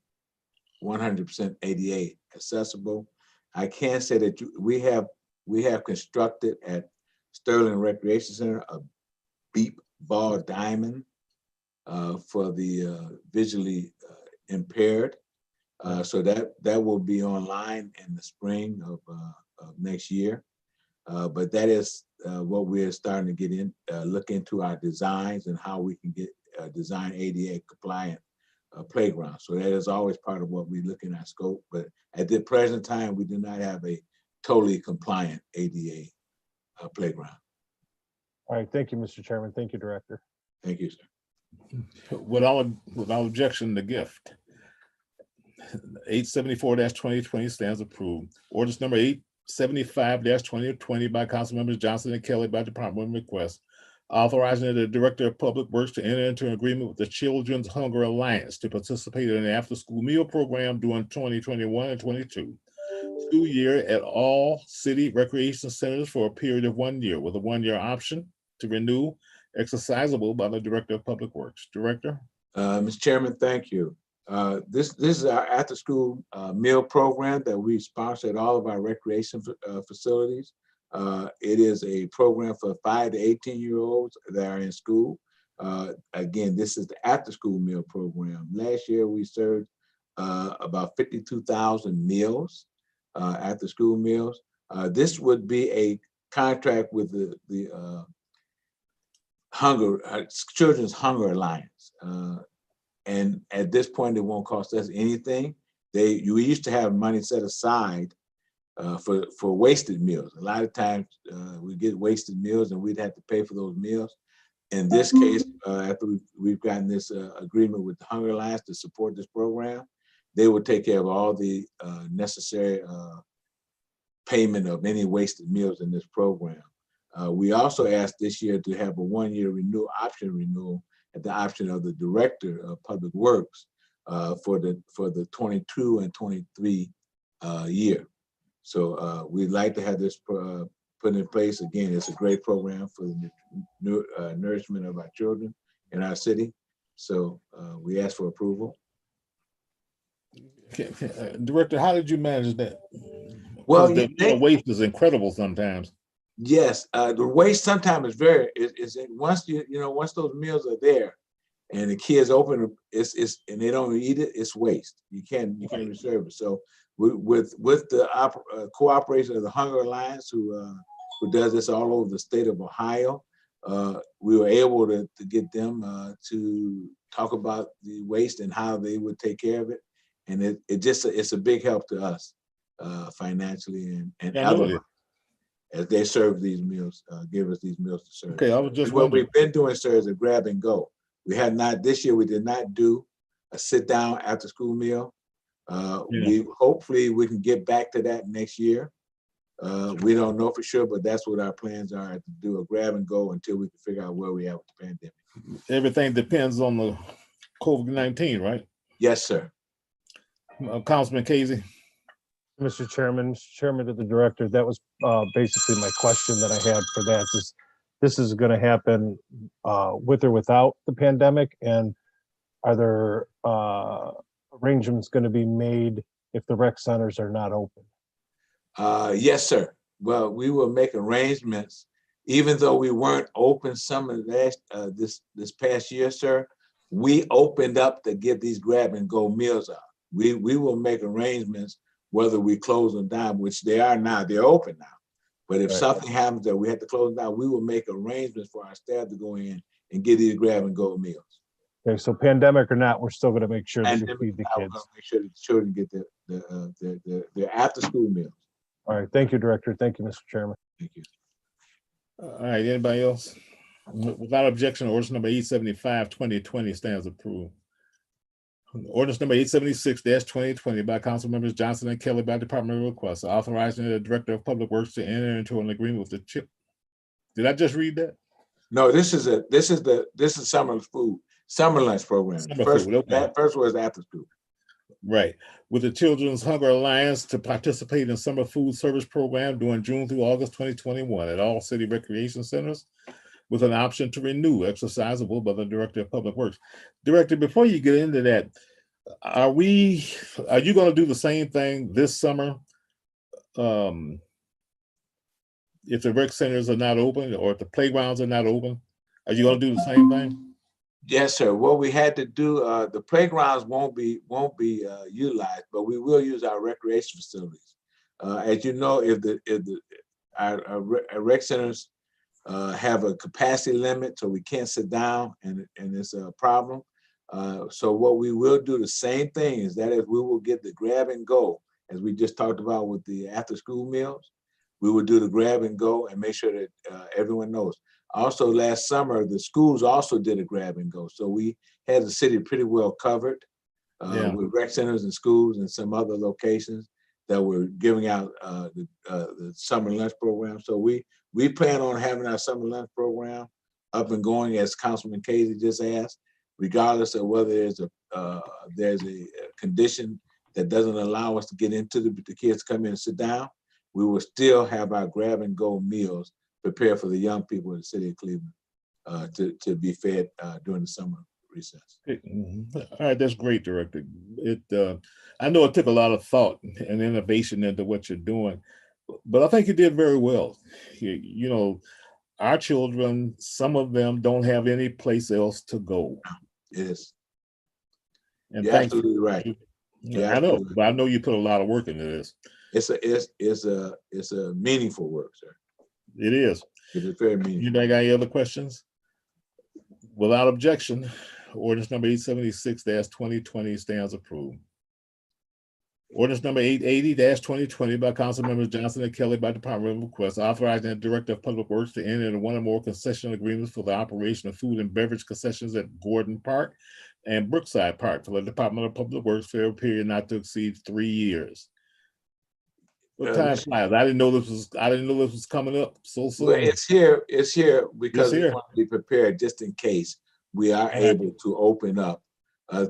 100% ADA accessible. I can say that we have constructed at Sterling Recreation Center a beep ball diamond for the visually impaired. So that will be online in the spring of next year. But that is what we're starting to get in, look into our designs and how we can get design ADA compliant playground. So that is always part of what we look in our scope. But at the present time, we do not have a totally compliant ADA playground. All right, thank you, Mr. Chairman. Thank you, Director. Thank you, sir. Without objection, the gift. 874-2020 stands approved. Ordinance number 875-2020 by Council Members Johnson and Kelly by department request, authorizing the Director of Public Works to enter into an agreement with the Children's Hunger Alliance to participate in an after-school meal program during 2021 and 22 school year at all city recreation centers for a period of 1 year with a 1-year option to renew, exercisable by the Director of Public Works. Director? Mr. Chairman, thank you. This is our after-school meal program that we sponsor at all of our recreation facilities. It is a program for 5 to 18-year-olds that are in school. Again, this is the after-school meal program. Last year, we served about 52,000 meals, after-school meals. This would be a contract with the Children's Hunger Alliance. And at this point, it won't cost us anything. We used to have money set aside for wasted meals. A lot of times we get wasted meals and we'd have to pay for those meals. In this case, after we've gotten this agreement with the Hunger Alliance to support this program, they will take care of all the necessary payment of any wasted meals in this program. We also asked this year to have a 1-year option renewal at the option of the Director of Public Works for the 22 and 23 year. So we'd like to have this put in place. Again, it's a great program for the nourishment of our children in our city. So we ask for approval. Okay. Director, how did you manage that? Well, the waste is incredible sometimes. Yes, the waste sometimes is once once those meals are there, and the kids open and they don't eat it, it's waste. You can't reserve it. So with the cooperation of the Hunger Alliance, who does this all over the state of Ohio, we were able to get them to talk about the waste and how they would take care of it, and it's a big help to us financially and otherwise, as they serve these meals, give us these meals to serve. Okay, I was just what wondering. we've been doing, sir, is a grab and go. We have not this year. We did not do a sit down after school meal. Hopefully we can get back to that next year. We don't know for sure, but that's what our plans are, to do a grab and go until we can figure out where we are with the pandemic. Everything depends on the COVID-19, right? Yes, sir. Councilman Casey. Mr. Chairman, to the Director, that was basically my question that I had for that. This is going to happen with or without the pandemic, and are there arrangements going to be made if the rec centers are not open? Yes, sir. Well, we will make arrangements even though we weren't open some of this past year, sir, we opened up to get these grab and go meals out. We will make arrangements whether we close them down, which they are now, they're open now. But if something happens that we have to close them down, we will make arrangements for our staff to go in and get these grab and go meals. Okay, so pandemic or not, we're still gonna make sure that And we feed the we're kids. gonna make sure that the children get their after school meals. All right, thank you, Director. Thank you, Mr. Chairman. Thank you. All right, anybody else? Without objection, ordinance number 875, 2020 stands approved. Ordinance number 876-2020 by council members Johnson and Kelly by department request, authorizing the Director of Public Works to enter into an agreement with the CHIP. Did I just read that? No, this is summer food, summer lunch program. Summer First, food, okay. that first was after school. Right. With the Children's Hunger Alliance to participate in summer food service program during June through August 2021 at all city recreation centers with an option to renew, exercisable by the Director of Public Works. Director, before you get into that, are you going to do the same thing this summer? If the rec centers are not open or if the playgrounds are not open, are you going to do the same thing? Yes, sir. What we had to do, the playgrounds won't be utilized, but we will use our recreation facilities. As you know, if our rec centers have a capacity limit, so we can't sit down, and it's a problem. So what we will do, the same thing, is that if we will get the grab and go, as we just talked about with the after school meals, we will do the grab and go and make sure that everyone knows. Also, last summer, the schools also did a grab and go. So we had the city pretty well covered with rec centers and schools and some other locations that were giving out the summer lunch program. So we plan on having our summer lunch program up and going, as Councilman Casey just asked, regardless of whether there's a condition that doesn't allow us to get into the kids come in and sit down. We will still have our grab and go meals prepared for the young people in the city of Cleveland to be fed during the summer recess. All right, that's great, Director. I know it took a lot of thought and innovation into what you're doing, but I think you did very well. You know, our children, some of them don't have any place else to go. Yes. And you're absolutely right. I know, but I know you put a lot of work into this. It's a meaningful work, sir. It is. It is very meaningful. Anybody got any other questions? Without objection, ordinance number 876-2020 stands approved. Ordinance number 880-2020 by council members Johnson and Kelly by department request, authorizing the Director of Public Works to enter into one or more concession agreements for the operation of food and beverage concessions at Gordon Park and Brookside Park for the Department of Public Works for a period not to exceed 3 years. What time flies? I didn't know this was coming up so soon. Well, it's here because we want to be prepared just in case we are able to open up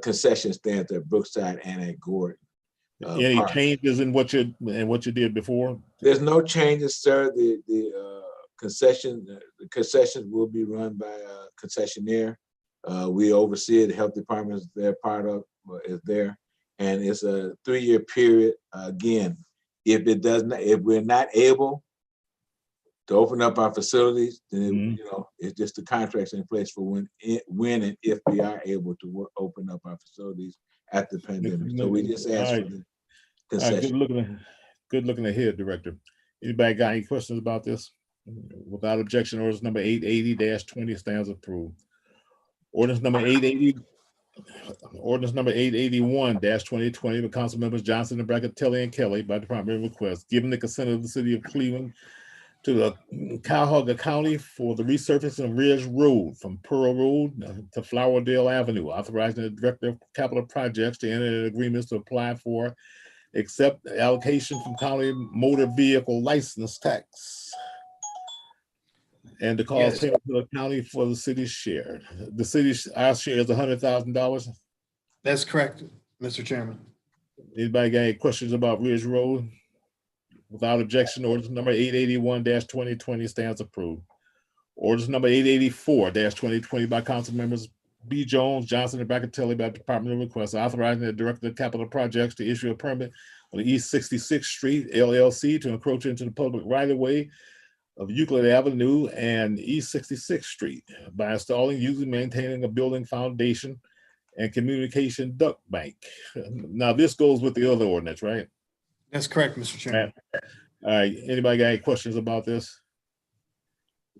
concession stands at Brookside and at Gordon. Any Park. changes in what you did before? There's no changes, sir. The concessions will be run by a concessionaire. We oversee it. The health department is there, part of is there, and it's a 3-year period. Again, if we're not able to open up our facilities, then it's just the contracts in place for when and if we are able to open up our facilities after the pandemic. So we just ask for the concession. Good looking ahead, Director. Anybody got any questions about this? Without objection, ordinance number 880-20 stands approved. Ordinance number 881-2020 by council members Johnson and Brackatelli and Kelly by department request, giving the consent of the city of Cleveland to the Cuyahoga County for the resurfacing of Ridge Road from Pearl Road to Flowerdale Avenue, authorizing the Director of Capital Projects to enter into agreements to apply for accept allocation from county motor vehicle license tax and to cause payment to the county for the city's share. Our share is $100,000. That's correct, Mr. Chairman. Anybody got any questions about Ridge Road? Without objection, ordinance number 881-2020 stands approved. Ordinance number 884-2020 by council members B. Jones, Johnson, and Brackatelli by department of request, authorizing the Director of Capital Projects to issue a permit on the East 66th Street LLC to encroach into the public right-of-way of Euclid Avenue and East 66th Street by installing, using, maintaining a building foundation and communication duct bank. Now, this goes with the other ordinance, right? That's correct, Mr. Chairman. All right, anybody got any questions about this?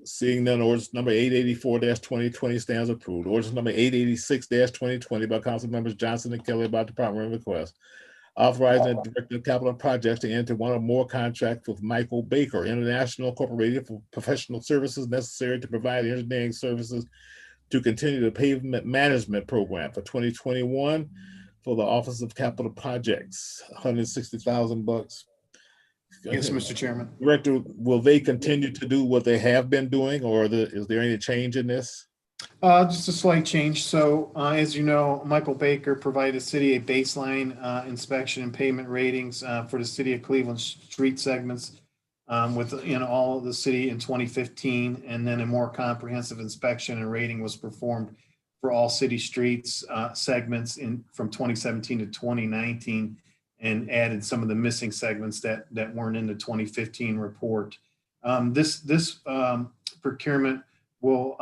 Seeing none, ordinance number 884-2020 stands approved. Ordinance number 886-2020 by Council Members Johnson and Kelly about Department of Request. Authorizing the Director of Capital Projects to enter one or more contracts with Michael Baker International Incorporated for professional services necessary to provide engineering services to continue the pavement management program for 2021 for the Office of Capital Projects, $160,000. Yes, Mr. Chairman. Director, will they continue to do what they have been doing, or is there any change in this? Just a slight change. So as you know, Michael Baker provided the city a baseline inspection and payment ratings for the city of Cleveland street segments with all of the city in 2015, and then a more comprehensive inspection and rating was performed for all city streets segments from 2017 to 2019, and added some of the missing segments that weren't in the 2015 report. This procurement will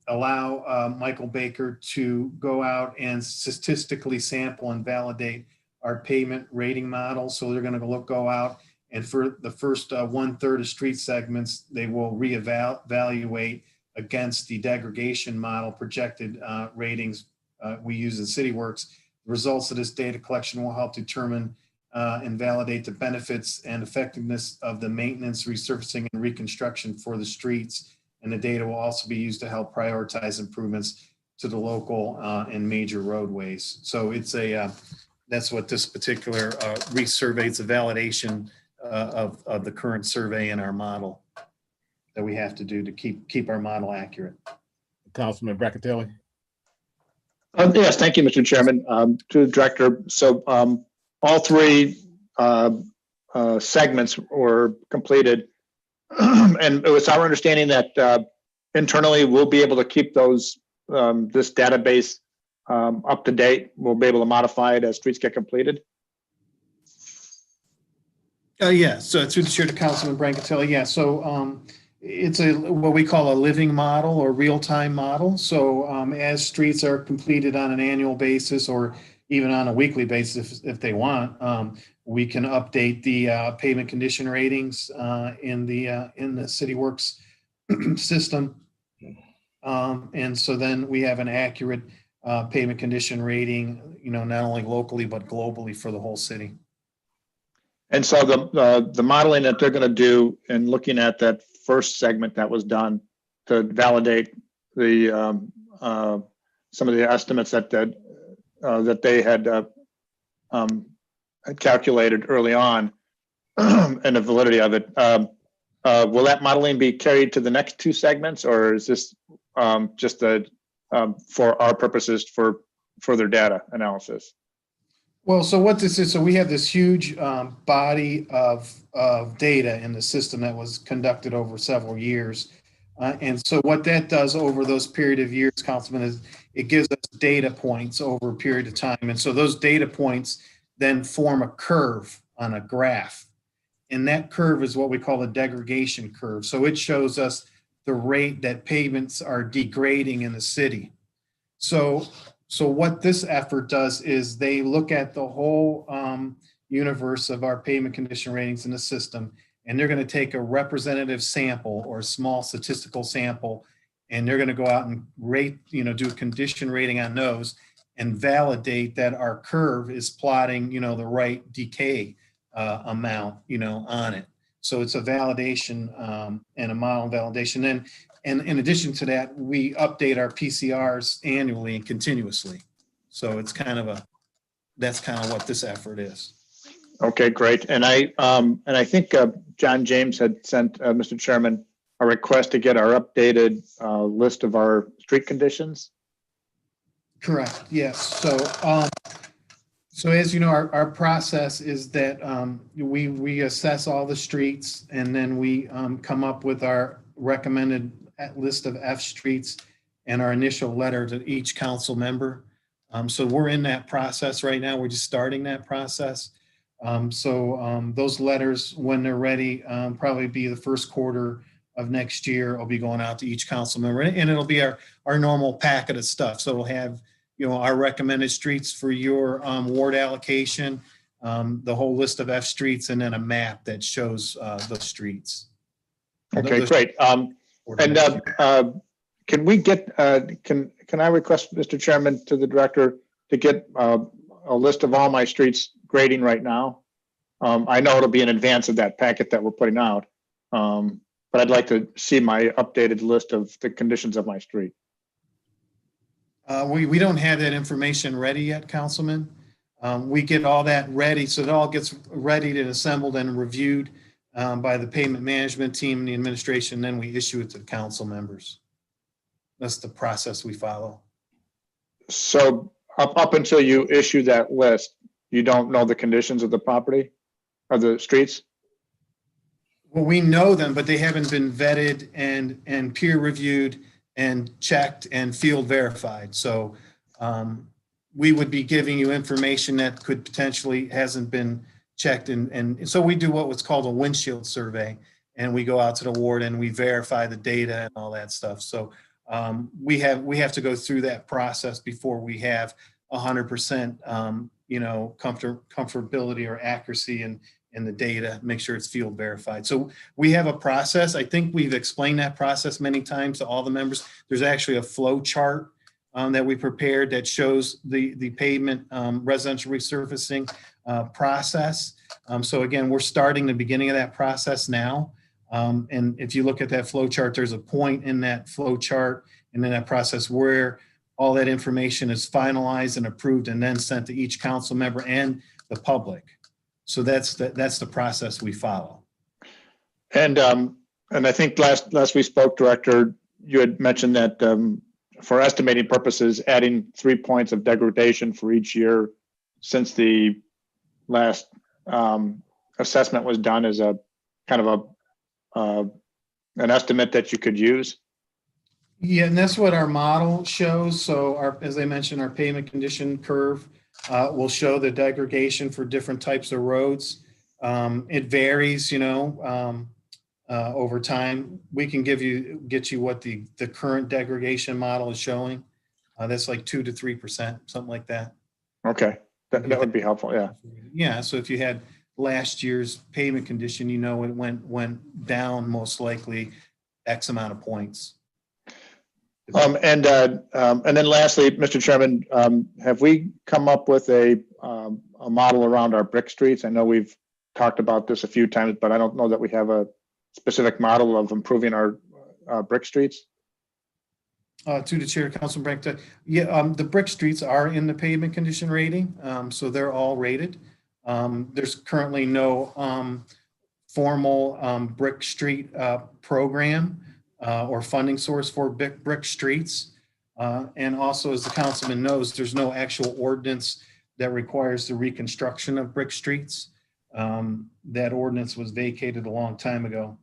allow Michael Baker to go out and statistically sample and validate our payment rating model. So they're going to go out, and for the first 1/3 of street segments, they will reevaluate against the degradation model projected ratings we use in CityWorks. The results of this data collection will help determine and validate the benefits and effectiveness of the maintenance, resurfacing, and reconstruction for the streets. And the data will also be used to help prioritize improvements to the local and major roadways. So it's that's what this particular resurvey, it's a validation of the current survey in our model that we have to do to keep our model accurate. Councilman Brackatelli. Yes, thank you, Mr. Chairman. To the director, so all three segments were completed. And it was our understanding that internally we'll be able to keep those this database up to date. We'll be able to modify it as streets get completed. Yeah, so through the chair to Councilman Brancatelli. Yeah, so it's what we call a living model or real-time model. So as streets are completed on an annual basis or even on a weekly basis, if they want, we can update the pavement condition ratings in the CityWorks system. And so then we have an accurate pavement condition rating, not only locally, but globally for the whole city. And so the modeling that they're going to do and looking at that first segment that was done to validate the some of the estimates that they had calculated early on and the validity of it. Will that modeling be carried to the next two segments, or is this just for our purposes for further data analysis? Well, so what this is, so we have this huge body of data in the system that was conducted over several years. And so what that does over those period of years, Councilman, is it gives us data points over a period of time. And so those data points then form a curve on a graph. And that curve is what we call the degradation curve. So it shows us the rate that pavements are degrading in the city. So what this effort does is they look at the whole universe of our pavement condition ratings in the system, and they're going to take a representative sample or a small statistical sample, and they're going to go out and rate, do a condition rating on those and validate that our curve is plotting, the right decay amount, on it. So it's a validation and a model validation. And in addition to that, we update our PCRs annually and continuously. So it's that's kind of what this effort is. Okay, great. And I think John James had sent Mr. Chairman a request to get our updated list of our street conditions. Correct. Yes. So as you know, our process is that we assess all the streets, and then we come up with our recommended list of F streets and our initial letter to each council member. So we're in that process right now. We're just starting that process. So those letters, when they're ready, probably be the first quarter of next year, it'll be going out to each council member, and it'll be our normal packet of stuff. So it'll have, our recommended streets for your ward allocation, the whole list of F streets, and then a map that shows those streets. Okay, great. Can we get, can I request, Mr. Chairman, to the director to get a list of all my streets grading right now? I know it'll be in advance of that packet that we're putting out, but I'd like to see my updated list of the conditions of my street. We don't have that information ready yet, Councilman. We get all that ready, so it all gets ready and assembled and reviewed by the payment management team and the administration, then we issue it to the council members. That's the process we follow. So up until you issue that list, you don't know the conditions of the property or the streets? Well, we know them, but they haven't been vetted and peer reviewed and checked and field verified. So we would be giving you information that could potentially hasn't been checked. And so we do what's called a windshield survey, and we go out to the ward and we verify the data and all that stuff. So we have to go through that process before we have 100% comfortability or accuracy in the data, make sure it's field verified. So we have a process. I think we've explained that process many times to all the members. There's actually a flow chart that we prepared that shows the pavement residential resurfacing process. So again, we're starting the beginning of that process now. And if you look at that flow chart, there's a point in that flow chart and in that process where all that information is finalized and approved and then sent to each council member and the public. So that's the process we follow. And I think last we spoke, Director, you had mentioned that for estimating purposes, adding 3 points of degradation for each year since the last assessment was done is a kind of an estimate that you could use. Yeah, and that's what our model shows. So as I mentioned, our pavement condition curve will show the degradation for different types of roads. It varies, over time. We can get you what the current degradation model is showing. That's like 2 to 3%, something like that. Okay, that would be helpful. Yeah. Yeah. So if you had last year's pavement condition, it went down most likely X amount of points. And then lastly, Mr. Chairman, have we come up with a model around our brick streets? I know we've talked about this a few times, but I don't know that we have a specific model of improving our brick streets. To the chair, Councilman Brandt, yeah, the brick streets are in the pavement condition rating, so they're all rated. There's currently no formal brick street program or funding source for brick streets. And also, as the councilman knows, there's no actual ordinance that requires the reconstruction of brick streets. That ordinance was vacated a long time ago.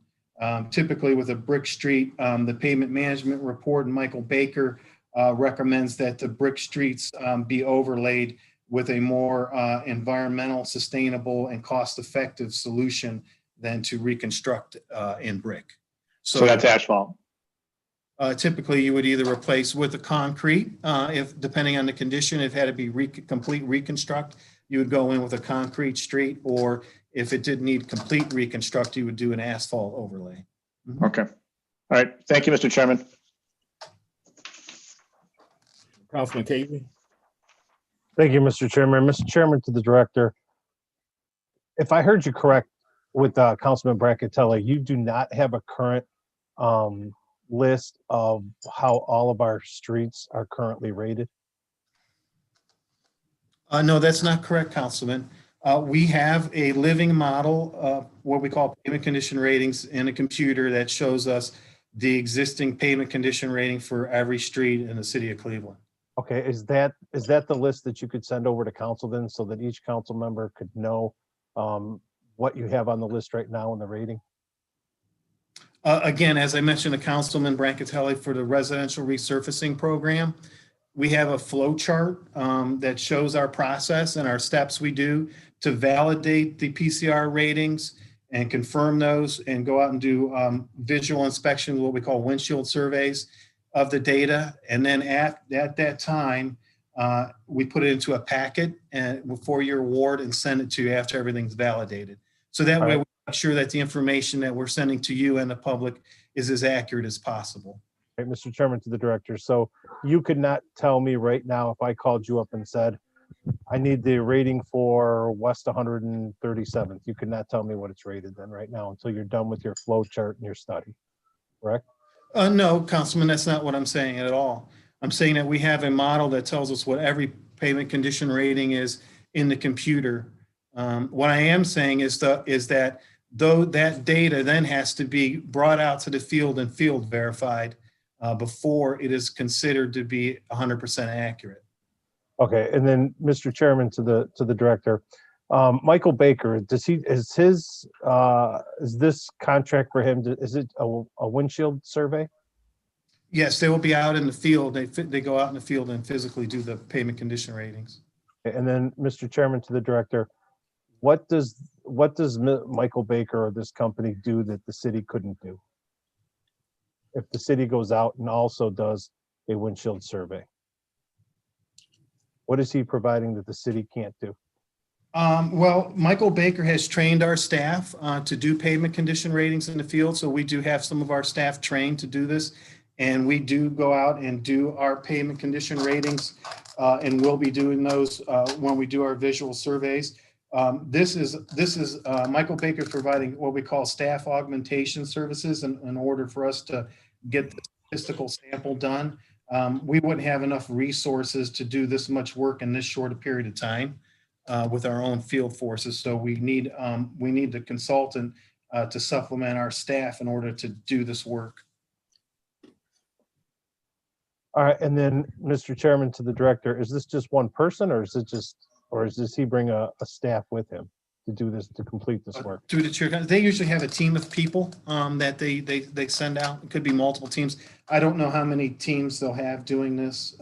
Typically with a brick street, the pavement management report and Michael Baker recommends that the brick streets be overlaid with a more environmental, sustainable, and cost-effective solution than to reconstruct in brick. So that's asphalt. Typically, you would either replace with a concrete, if depending on the condition, if it had to be complete reconstruct, you would go in with a concrete street, or if it did need complete reconstruct, you would do an asphalt overlay. Mm-hmm. Okay. All right. Thank you, Mr. Chairman. Councilman Casey. Thank you, Mr. Chairman. Mr. Chairman, to the director, if I heard you correct with Councilman Brancatelli, you do not have a current list of how all of our streets are currently rated? No, that's not correct, Councilman. We have a living model, what we call pavement condition ratings, in a computer that shows us the existing pavement condition rating for every street in the city of Cleveland. Okay, is that the list that you could send over to council then, so that each council member could know what you have on the list right now in the rating? Again, as I mentioned to Councilman Brancatelli, for the residential resurfacing program, we have a flow chart that shows our process and our steps we do to validate the PCR ratings and confirm those and go out and do visual inspection, what we call windshield surveys of the data. And then at that time, we put it into a packet and for your award and send it to you after everything's validated. So that way we make sure that the information that we're sending to you and the public is as accurate as possible. Right, Mr. Chairman, to the director. So you could not tell me right now if I called you up and said, I need the rating for West 137th. You could not tell me what it's rated then right now until you're done with your flow chart and your study, correct? No, Councilman, that's not what I'm saying at all. I'm saying that we have a model that tells us what every pavement condition rating is in the computer. What I am saying is that though that data then has to be brought out to the field and field verified before it is considered to be 100% accurate. Okay, and then Mr. Chairman, to the director, Michael Baker, is this contract for him? Is it a windshield survey? Yes, they will be out in the field. They go out in the field and physically do the pavement condition ratings. And then, Mr. Chairman, to the director, what does Michael Baker or this company do that the city couldn't do? If the city goes out and also does a windshield survey, what is he providing that the city can't do? Well, Michael Baker has trained our staff to do pavement condition ratings in the field. So we do have some of our staff trained to do this. And we do go out and do our pavement condition ratings, and we'll be doing those when we do our visual surveys. This is Michael Baker providing what we call staff augmentation services in order for us to get the statistical sample done. We wouldn't have enough resources to do this much work in this short a period of time with our own field forces. So we need the consultant to supplement our staff in order to do this work. All right, and then, Mr. Chairman, to the director, is this just one person, or does he bring a staff with him to do this, to complete this work? Through the chair, they usually have a team of people that they send out. It could be multiple teams. I don't know how many teams they'll have doing this.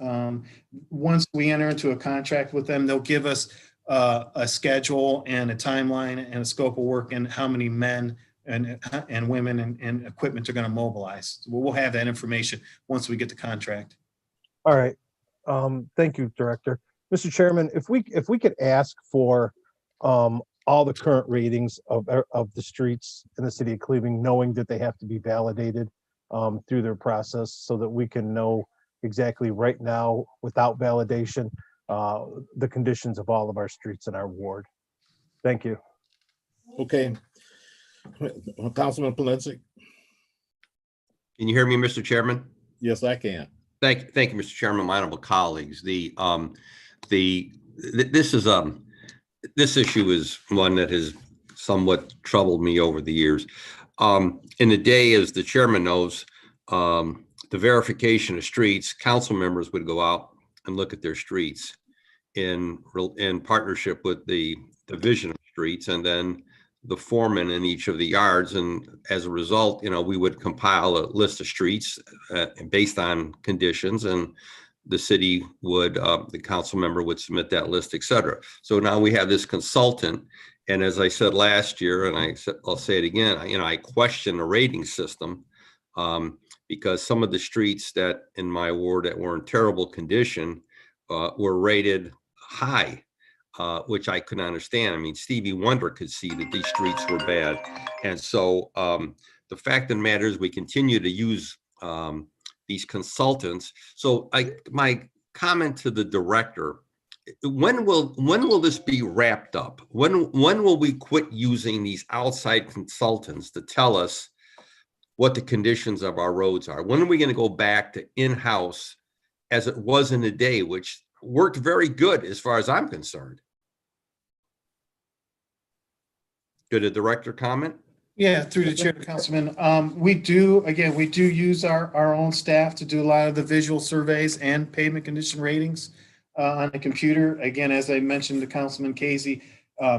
Once we enter into a contract with them, they'll give us a schedule and a timeline and a scope of work and how many men and women and equipment are going to mobilize. We'll have that information once we get the contract. All right, thank you, Director. Mr. Chairman, if we could ask for all the current ratings of the streets in the city of Cleveland, knowing that they have to be validated through their process, so that we can know exactly right now, without validation, the conditions of all of our streets in our ward. Thank you. Okay. Councilman Polinsky? Can you hear me, Mr. Chairman? Yes, I can. Thank you, Mr. Chairman, my honorable colleagues. This issue is one that has somewhat troubled me over the years. In the day, as the chairman knows, the verification of streets, council members would go out and look at their streets in partnership with the division of streets, and then the foreman in each of the yards. And as a result, we would compile a list of streets based on conditions, and the city would, the council member would submit that list, et cetera. So now we have this consultant. And as I said last year, and I'll say it again, I question the rating system because some of the streets that in my ward that were in terrible condition were rated high. Which I couldn't understand. I mean, Stevie Wonder could see that these streets were bad. And so the fact of the matter is we continue to use these consultants. So my comment to the director, when will this be wrapped up? When will we quit using these outside consultants to tell us what the conditions of our roads are? When are we going to go back to in-house as it was in the day, which worked very good as far as I'm concerned? Could a director comment? Yeah, through the chair, Councilman. We do use our own staff to do a lot of the visual surveys and pavement condition ratings on the computer. Again, as I mentioned to Councilman Casey,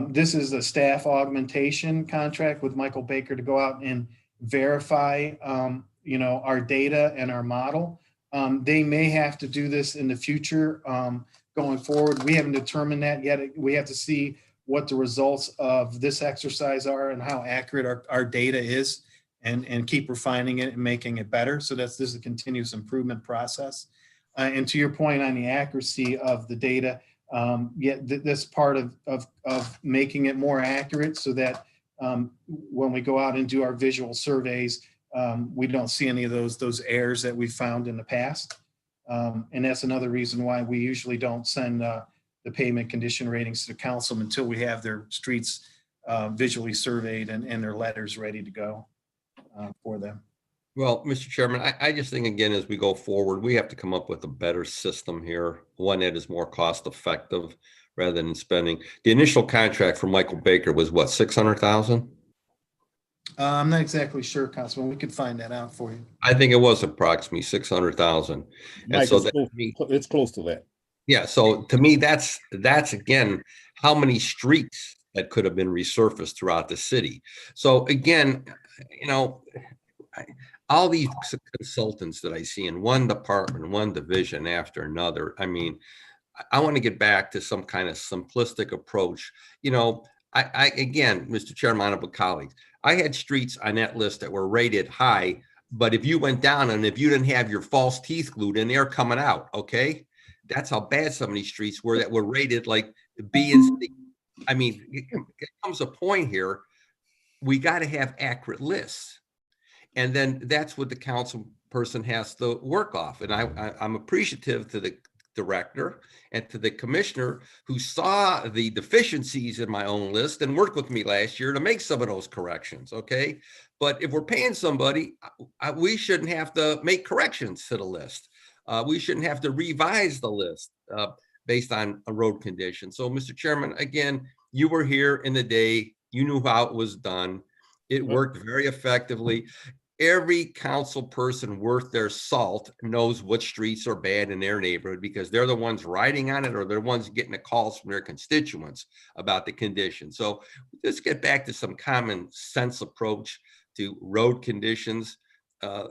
this is a staff augmentation contract with Michael Baker to go out and verify our data and our model. They may have to do this in the future going forward. We haven't determined that yet. We have to see what the results of this exercise are and how accurate our data is, and keep refining it and making it better. So this is a continuous improvement process. And to your point on the accuracy of the data, this part of making it more accurate so that when we go out and do our visual surveys, we don't see any of those errors that we found in the past. And that's another reason why we usually don't send the pavement condition ratings to the council until we have their streets visually surveyed and their letters ready to go for them. Well, Mr. Chairman, I just think, again, as we go forward, we have to come up with a better system here, one that is more cost effective rather than spending. The initial contract for Michael Baker was what, 600,000? I'm not exactly sure, Councilman. We could find that out for you. I think it was approximately 600,000. Mike, so it's close to that. Yeah, so to me, that's again, how many streets that could have been resurfaced throughout the city. So again, you know, all these consultants that I see in one department, one division after another, I mean, I want to get back to some kind of simplistic approach. You know, I again, Mr. Chairman, honorable colleagues, I had streets on that list that were rated high, but if you went down and if you didn't have your false teeth glued in, they're coming out, okay? That's how bad some of these streets were that were rated like B and C. I mean, it comes a point here, we got to have accurate lists. And then that's what the council person has to work off. And I'm appreciative to the director and to the commissioner who saw the deficiencies in my own list and worked with me last year to make some of those corrections, okay? But if we're paying somebody, we shouldn't have to make corrections to the list. We shouldn't have to revise the list based on a road condition. So, Mr. Chairman, again, you were here in the day. You knew how it was done. It worked very effectively. Every council person worth their salt knows what streets are bad in their neighborhood because they're the ones riding on it or they're the ones getting the calls from their constituents about the condition. So let's get back to some common sense approach to road conditions.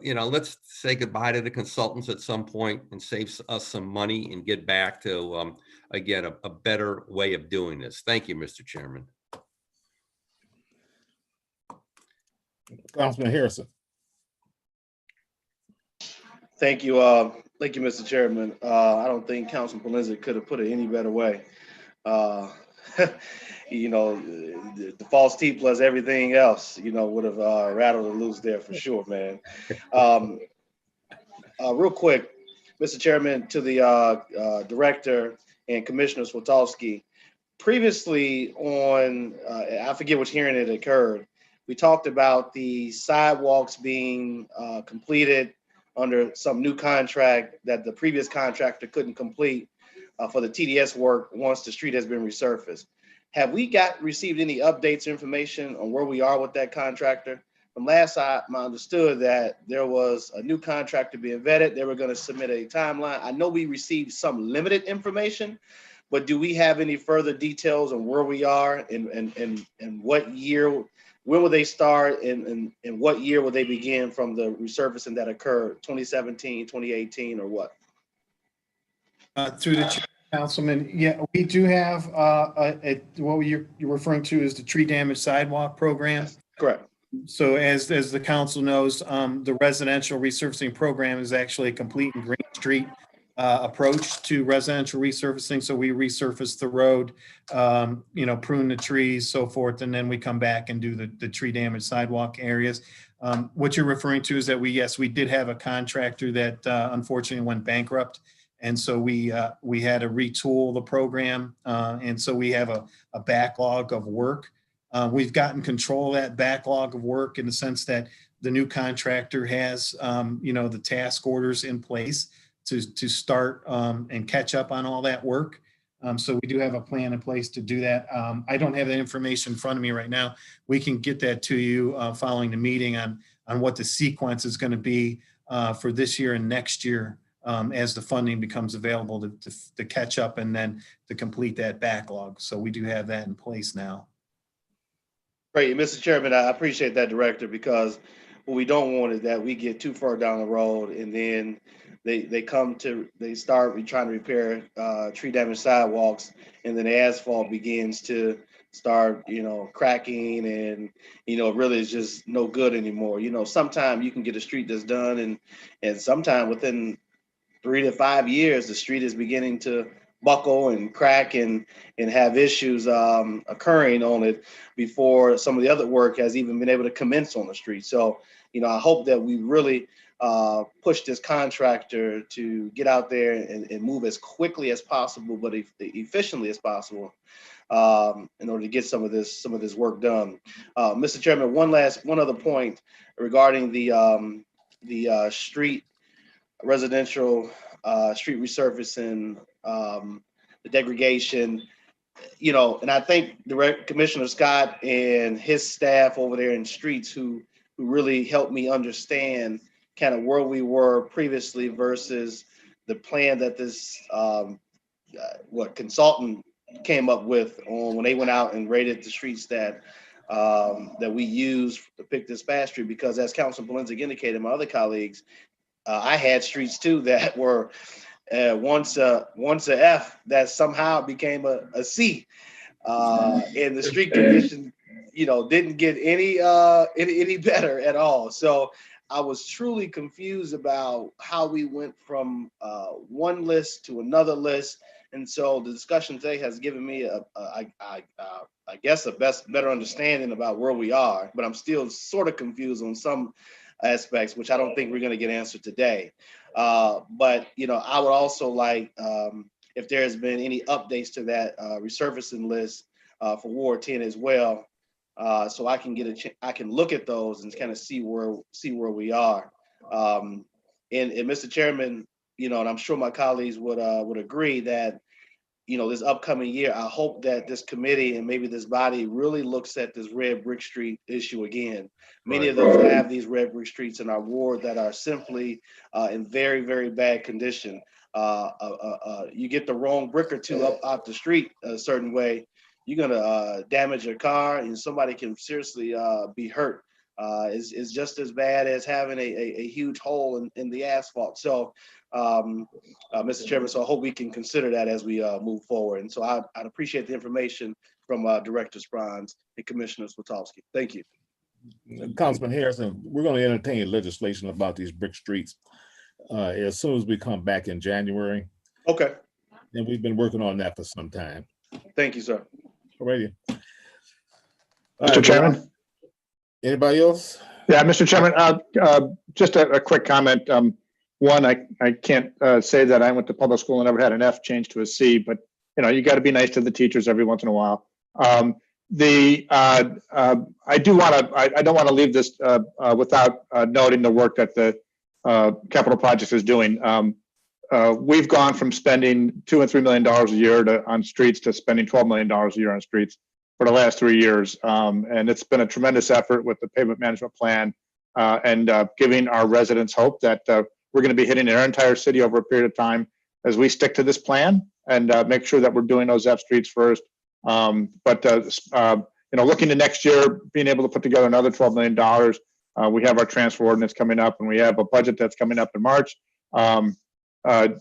You know, let's say goodbye to the consultants at some point and save us some money and get back to, again, a better way of doing this. Thank you, Mr. Chairman. Councilman Harrison. Thank you, Mr. Chairman. I don't think Councilman Polizzi could have put it any better way. You know, the false teeth plus everything else, you know, would have rattled it loose there for sure, man. Real quick, Mr. Chairman, to the director and Commissioner Swatowski, previously on, I forget which hearing it occurred, we talked about the sidewalks being completed under some new contract that the previous contractor couldn't complete for the TDS work once the street has been resurfaced. Have we received any updates or information on where we are with that contractor? From last time, I understood that there was a new contractor being vetted. They were going to submit a timeline. I know we received some limited information, but do we have any further details on where we are and what year? When will they start and what year will they begin from the resurfacing that occurred, 2017, 2018, or what? Through the chair, Councilman, yeah, we do have what you're referring to is the tree damage sidewalk program. Correct. So as the council knows, the residential resurfacing program is actually a complete and green street approach to residential resurfacing. So we resurface the road, you know, prune the trees, so forth, and then we come back and do the tree damage sidewalk areas. What you're referring to is that we did have a contractor that unfortunately went bankrupt. And so we had to retool the program. And so we have a backlog of work. We've gotten control of that backlog of work in the sense that the new contractor has, you know, the task orders in place to start and catch up on all that work. So we do have a plan in place to do that. I don't have that information in front of me right now. We can get that to you following the meeting on what the sequence is going to be for this year and next year as the funding becomes available to catch up and then to complete that backlog. So we do have that in place now. Great, Mr. Chairman, I appreciate that, Director, because what we don't want is that we get too far down the road and then they start trying to repair tree damaged sidewalks, and then the asphalt begins to start, cracking, and, really it's just no good anymore. Sometimes you can get a street that's done, and sometime within 3 to 5 years, the street is beginning to buckle and crack and have issues occurring on it before some of the other work has even been able to commence on the street. So, I hope that we really push this contractor to get out there and move as quickly as possible, but efficiently as possible, in order to get some of this work done. Mr. Chairman, one other point regarding the street residential street resurfacing, the degradation, and I think Commissioner Scott and his staff over there in streets who really helped me understand kind of where we were previously versus the plan that this consultant came up with on when they went out and rated the streets that we used to pick this fast street. Because as Councilman Polenzek indicated, my other colleagues, I had streets too that were once a F that somehow became a C, and the street condition, didn't get any better at all. So I was truly confused about how we went from one list to another list, and so the discussion today has given me I guess a better understanding about where we are. But I'm still sort of confused on some aspects, which I don't think we're going to get answered today. But, I would also like, if there has been any updates to that resurfacing list for Ward 10 as well, so I can I can look at those and kind of see where we are. And Mr. Chairman, and I'm sure my colleagues would agree that, this upcoming year, I hope that this committee and maybe this body really looks at this red brick street issue again. Many of those have these red brick streets in our ward that are simply in very, very bad condition. You get the wrong brick or two up out the street a certain way, you're gonna damage your car, and somebody can seriously be hurt. Is just as bad as having a huge hole in the asphalt. So, Mr. Chairman, so I hope we can consider that as we move forward. And so I'd appreciate the information from Director Sprons and Commissioner Swatowski. Thank you. Councilman Harrison, we're going to entertain legislation about these brick streets as soon as we come back in January. Okay. And we've been working on that for some time. Thank you, sir. Alrighty. Mr. Chairman? Anybody else? Yeah, Mr. Chairman, just a quick comment. One, I can't say that I went to public school and never had an F changed to a C, but you got to be nice to the teachers every once in a while. I don't want to leave this without noting the work that the capital projects is doing. We've gone from spending $2 and $3 million a year on streets to spending $12 million a year on streets for the last 3 years. And it's been a tremendous effort with the pavement management plan and giving our residents hope that we're going to be hitting our entire city over a period of time as we stick to this plan and make sure that we're doing those F streets first. Looking to next year, being able to put together another $12 million. We have our transfer ordinance coming up, and we have a budget that's coming up in March.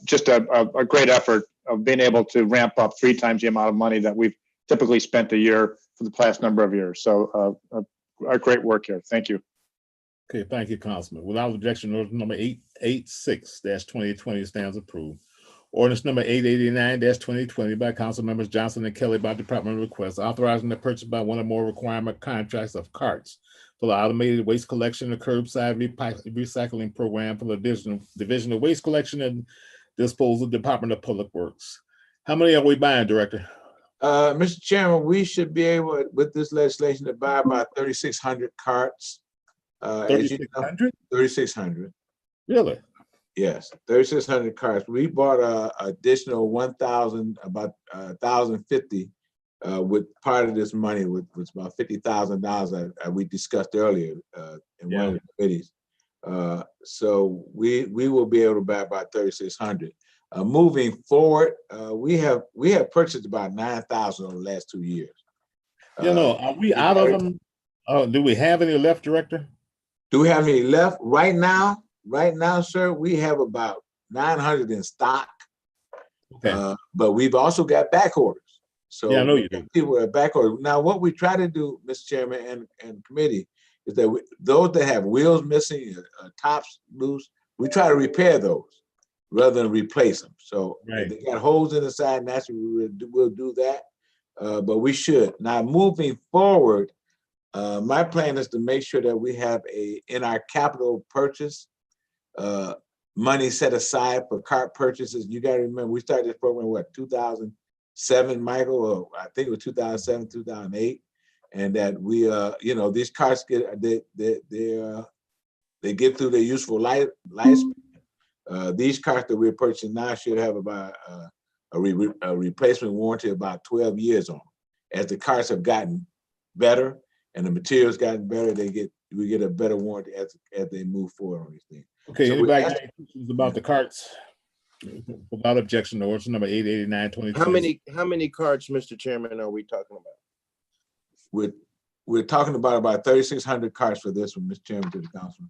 Just a great effort of being able to ramp up 3 times the amount of money that we've typically spent a year for the past number of years. So a great work here. Thank you. Okay, thank you, Councilman. Without objection, ordinance number 886-2020 stands approved. Ordinance number 889-2020 by Council Members Johnson and Kelly by Department request authorizing the purchase by one or more requirement contracts of carts for the automated waste collection and curbside recycling program for the Division of Waste Collection and Disposal, Department of Public Works. How many are we buying, Director? Mr. Chairman, we should be able, with this legislation, to buy about 3,600 carts. 3,600? 3,600. Really? Yes, 3,600 carts. We bought additional 1,000, about 1,050 with part of this money, which was about $50,000 that we discussed earlier in one of the committees. So we will be able to buy about 3,600. Moving forward, we have purchased about 9,000 over the last 2 years. Are we out of them? Do we have any left, Director? Do we have any left right now? Right now, sir, we have about 900 in stock. Okay. But we've also got back orders. So Yeah, I know you do. people are back order. Now, what we try to do, Mr. Chairman and committee, is that those that have wheels missing, tops loose, we try to repair those rather than replace them. So if they got holes in the side, naturally we'll do that. But we should. Now, moving forward, my plan is to make sure that we have in our capital purchase, money set aside for cart purchases. You got to remember, we started this program, what, 2007, Michael? Or I think it was 2007, 2008. And that we, these carts they get through their useful lifespan. These carts that we're purchasing now should have about a replacement warranty of about 12 years on them. As the carts have gotten better and the materials gotten better, we get a better warranty as they move forward on these things. Okay, So anybody got any questions about the carts? Without objection, ordinance number 889, 2020. How many carts, Mr. Chairman, are we talking about? We're talking about 3,600 carts for this one, Mr. Chairman, to the council.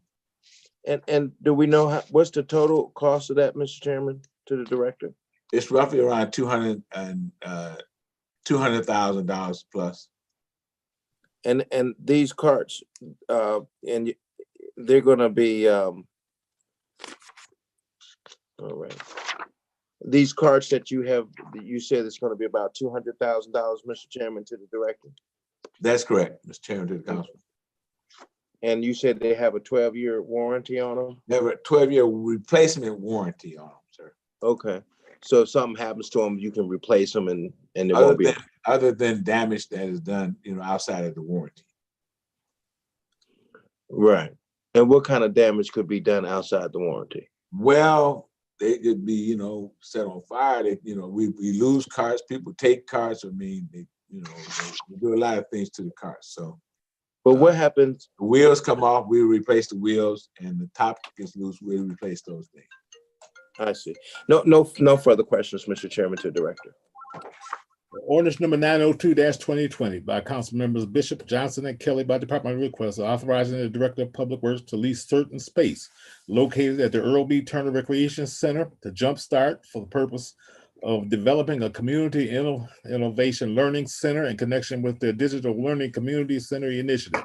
And do we know what's the total cost of that, Mr. Chairman, to the director? It's roughly around $200,000 plus. And these carts, and they're going to be all right. These carts that you have, you said it's going to be about $200,000, Mr. Chairman, to the director. That's correct, Mr. Chairman, to the council. And you said they have a 12-year warranty on them? They have a 12-year replacement warranty on them, sir. Okay. So if something happens to them, you can replace them and it won't be. Other than damage that is done, outside of the warranty. Right. And what kind of damage could be done outside the warranty? Well, they could be, set on fire. We lose carts. People take carts. They do a lot of things to the carts. So, but what happens? The wheels come off. We replace the wheels, and the top gets loose. We replace those things. I see. No further questions, Mr. Chairman, to the director. Ordinance number 902-2020 by council members Bishop, Johnson, and Kelly by department request authorizing the Director of Public Works to lease certain space located at the Earl B. Turner Recreation Center to jumpstart for the purpose of developing a community innovation learning center in connection with the Digital Learning Community Center initiative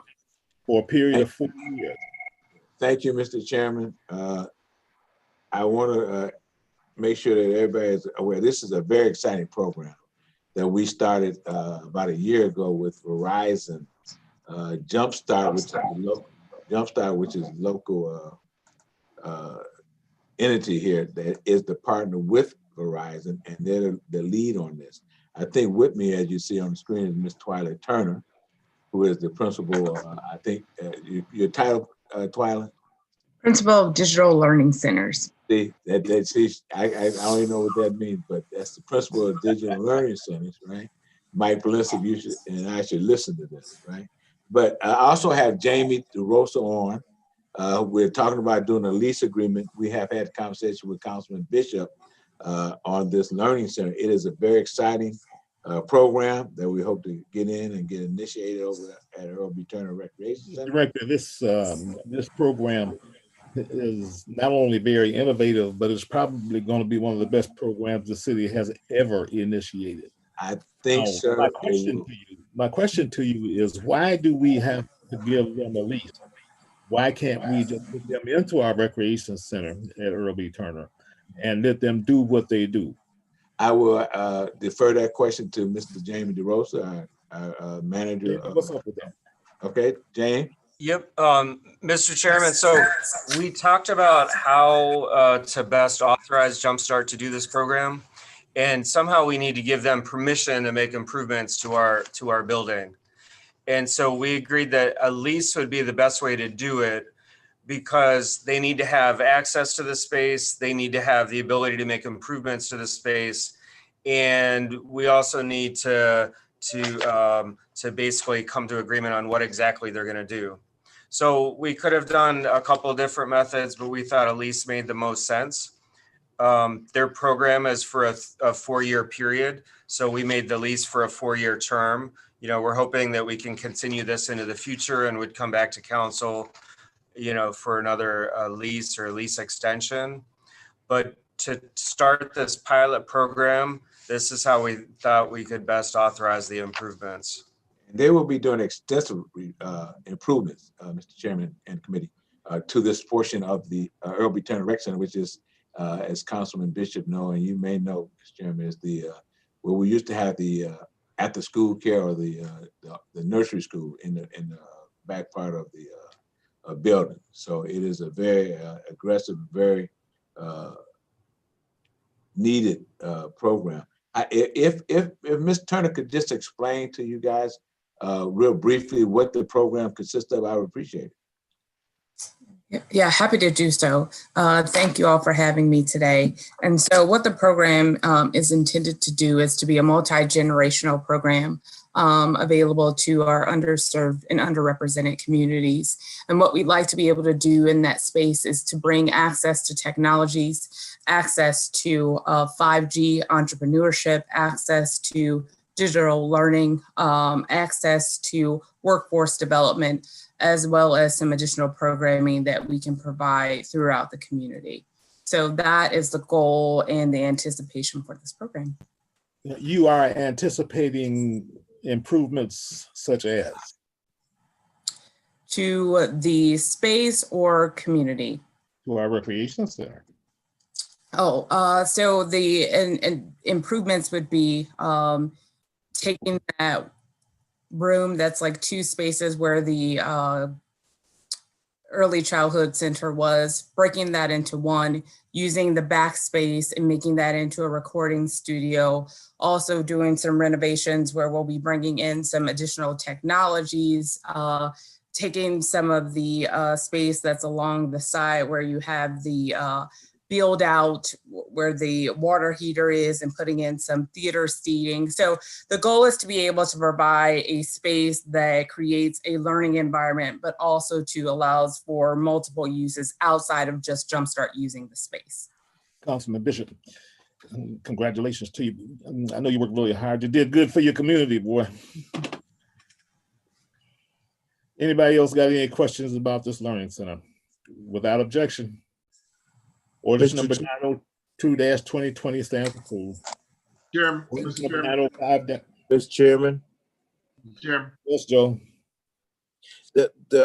for a period of 4 years. Thank you, Mr. Chairman. I want to make sure that everybody is aware. This is a very exciting program that we started about a year ago with Verizon Jumpstart, which is local entity here that is the partner with Verizon, and they're the lead on this. I think with me, as you see on the screen, is Ms. Twyla Turner, who is the principal. I think your title, Twyla. Principal of Digital Learning Centers. See, I don't even know what that means, but that's the principal of Digital Learning Centers, right? Mike Polisic, you should, and I should listen to this, right? But I also have Jamie DeRosa on. We're talking about doing a lease agreement. We have had a conversation with Councilman Bishop on this learning center. It is a very exciting program that we hope to get in and get initiated over at Earl B. Turner Recreation Center. Director, this program is not only very innovative, but it's probably going to be one of the best programs the city has ever initiated. I think, sir. My question to you is, why do we have to give them a lease? Why can't we just put them into our recreation center at Earl B. Turner and let them do what they do? I will defer that question to Mr. Jamie DeRosa, our manager. Yeah, what's up with that? Okay, James. Yep, Mr. Chairman, so we talked about how to best authorize Jumpstart to do this program, and somehow we need to give them permission to make improvements to our building. And so we agreed that a lease would be the best way to do it because they need to have access to the space, they need to have the ability to make improvements to the space, and we also need to basically come to agreement on what exactly they're going to do. So we could have done a couple of different methods, but we thought a lease made the most sense. Their program is for a 4-year period. So we made the lease for a 4-year term. We're hoping that we can continue this into the future and would come back to council, for another lease or lease extension. But to start this pilot program, this is how we thought we could best authorize the improvements. They will be doing extensive improvements, Mr. Chairman and committee, to this portion of the Earl B. Turner Rec Center, which is, as Councilman Bishop know, and you may know, Mr. Chairman, is the where we used to have the after school care or the nursery school in the back part of the building. So it is a very aggressive, very needed program. If Ms. Turner could just explain to you guys real briefly what the program consists of, I would appreciate it. Yeah, happy to do so. Thank you all for having me today. And so what the program is intended to do is to be a multi-generational program available to our underserved and underrepresented communities. And what we'd like to be able to do in that space is to bring access to technologies, access to 5G entrepreneurship, access to digital learning, access to workforce development, as well as some additional programming that we can provide throughout the community. So that is the goal and the anticipation for this program. You are anticipating improvements such as? To the space or community? To our recreation center. Oh, so the improvements would be taking that room that's like 2 spaces where the early childhood center was, breaking that into 1, using the back space and making that into a recording studio, also doing some renovations where we'll be bringing in some additional technologies, taking some of the space that's along the side where you have the build out where the water heater is and putting in some theater seating. So the goal is to be able to provide a space that creates a learning environment, but also to allows for multiple uses outside of just Jumpstart using the space. Councilman Bishop, congratulations to you. I know you worked really hard. You did good for your community, boy. Anybody else got any questions about this learning center? Without objection. Orders number 902-2020 stands approved. Chairman, Orders Mr. number Chairman. 905. Mr. Chairman. Chairman. Yes, Joe.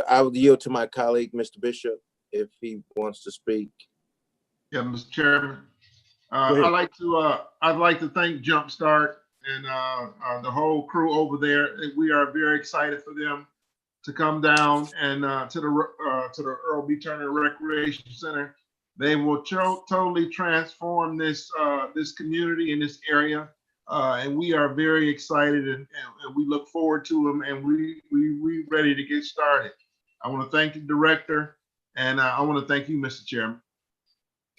I would yield to my colleague, Mr. Bishop, if he wants to speak. Yeah, Mr. Chairman. I'd like to thank Jumpstart and the whole crew over there. We are very excited for them to come down and to the Earl B. Turner Recreation Center. They will totally transform this this community in this area, and we are very excited and we look forward to them. And we ready to get started. I want to thank the director, and I want to thank you, Mr. Chairman.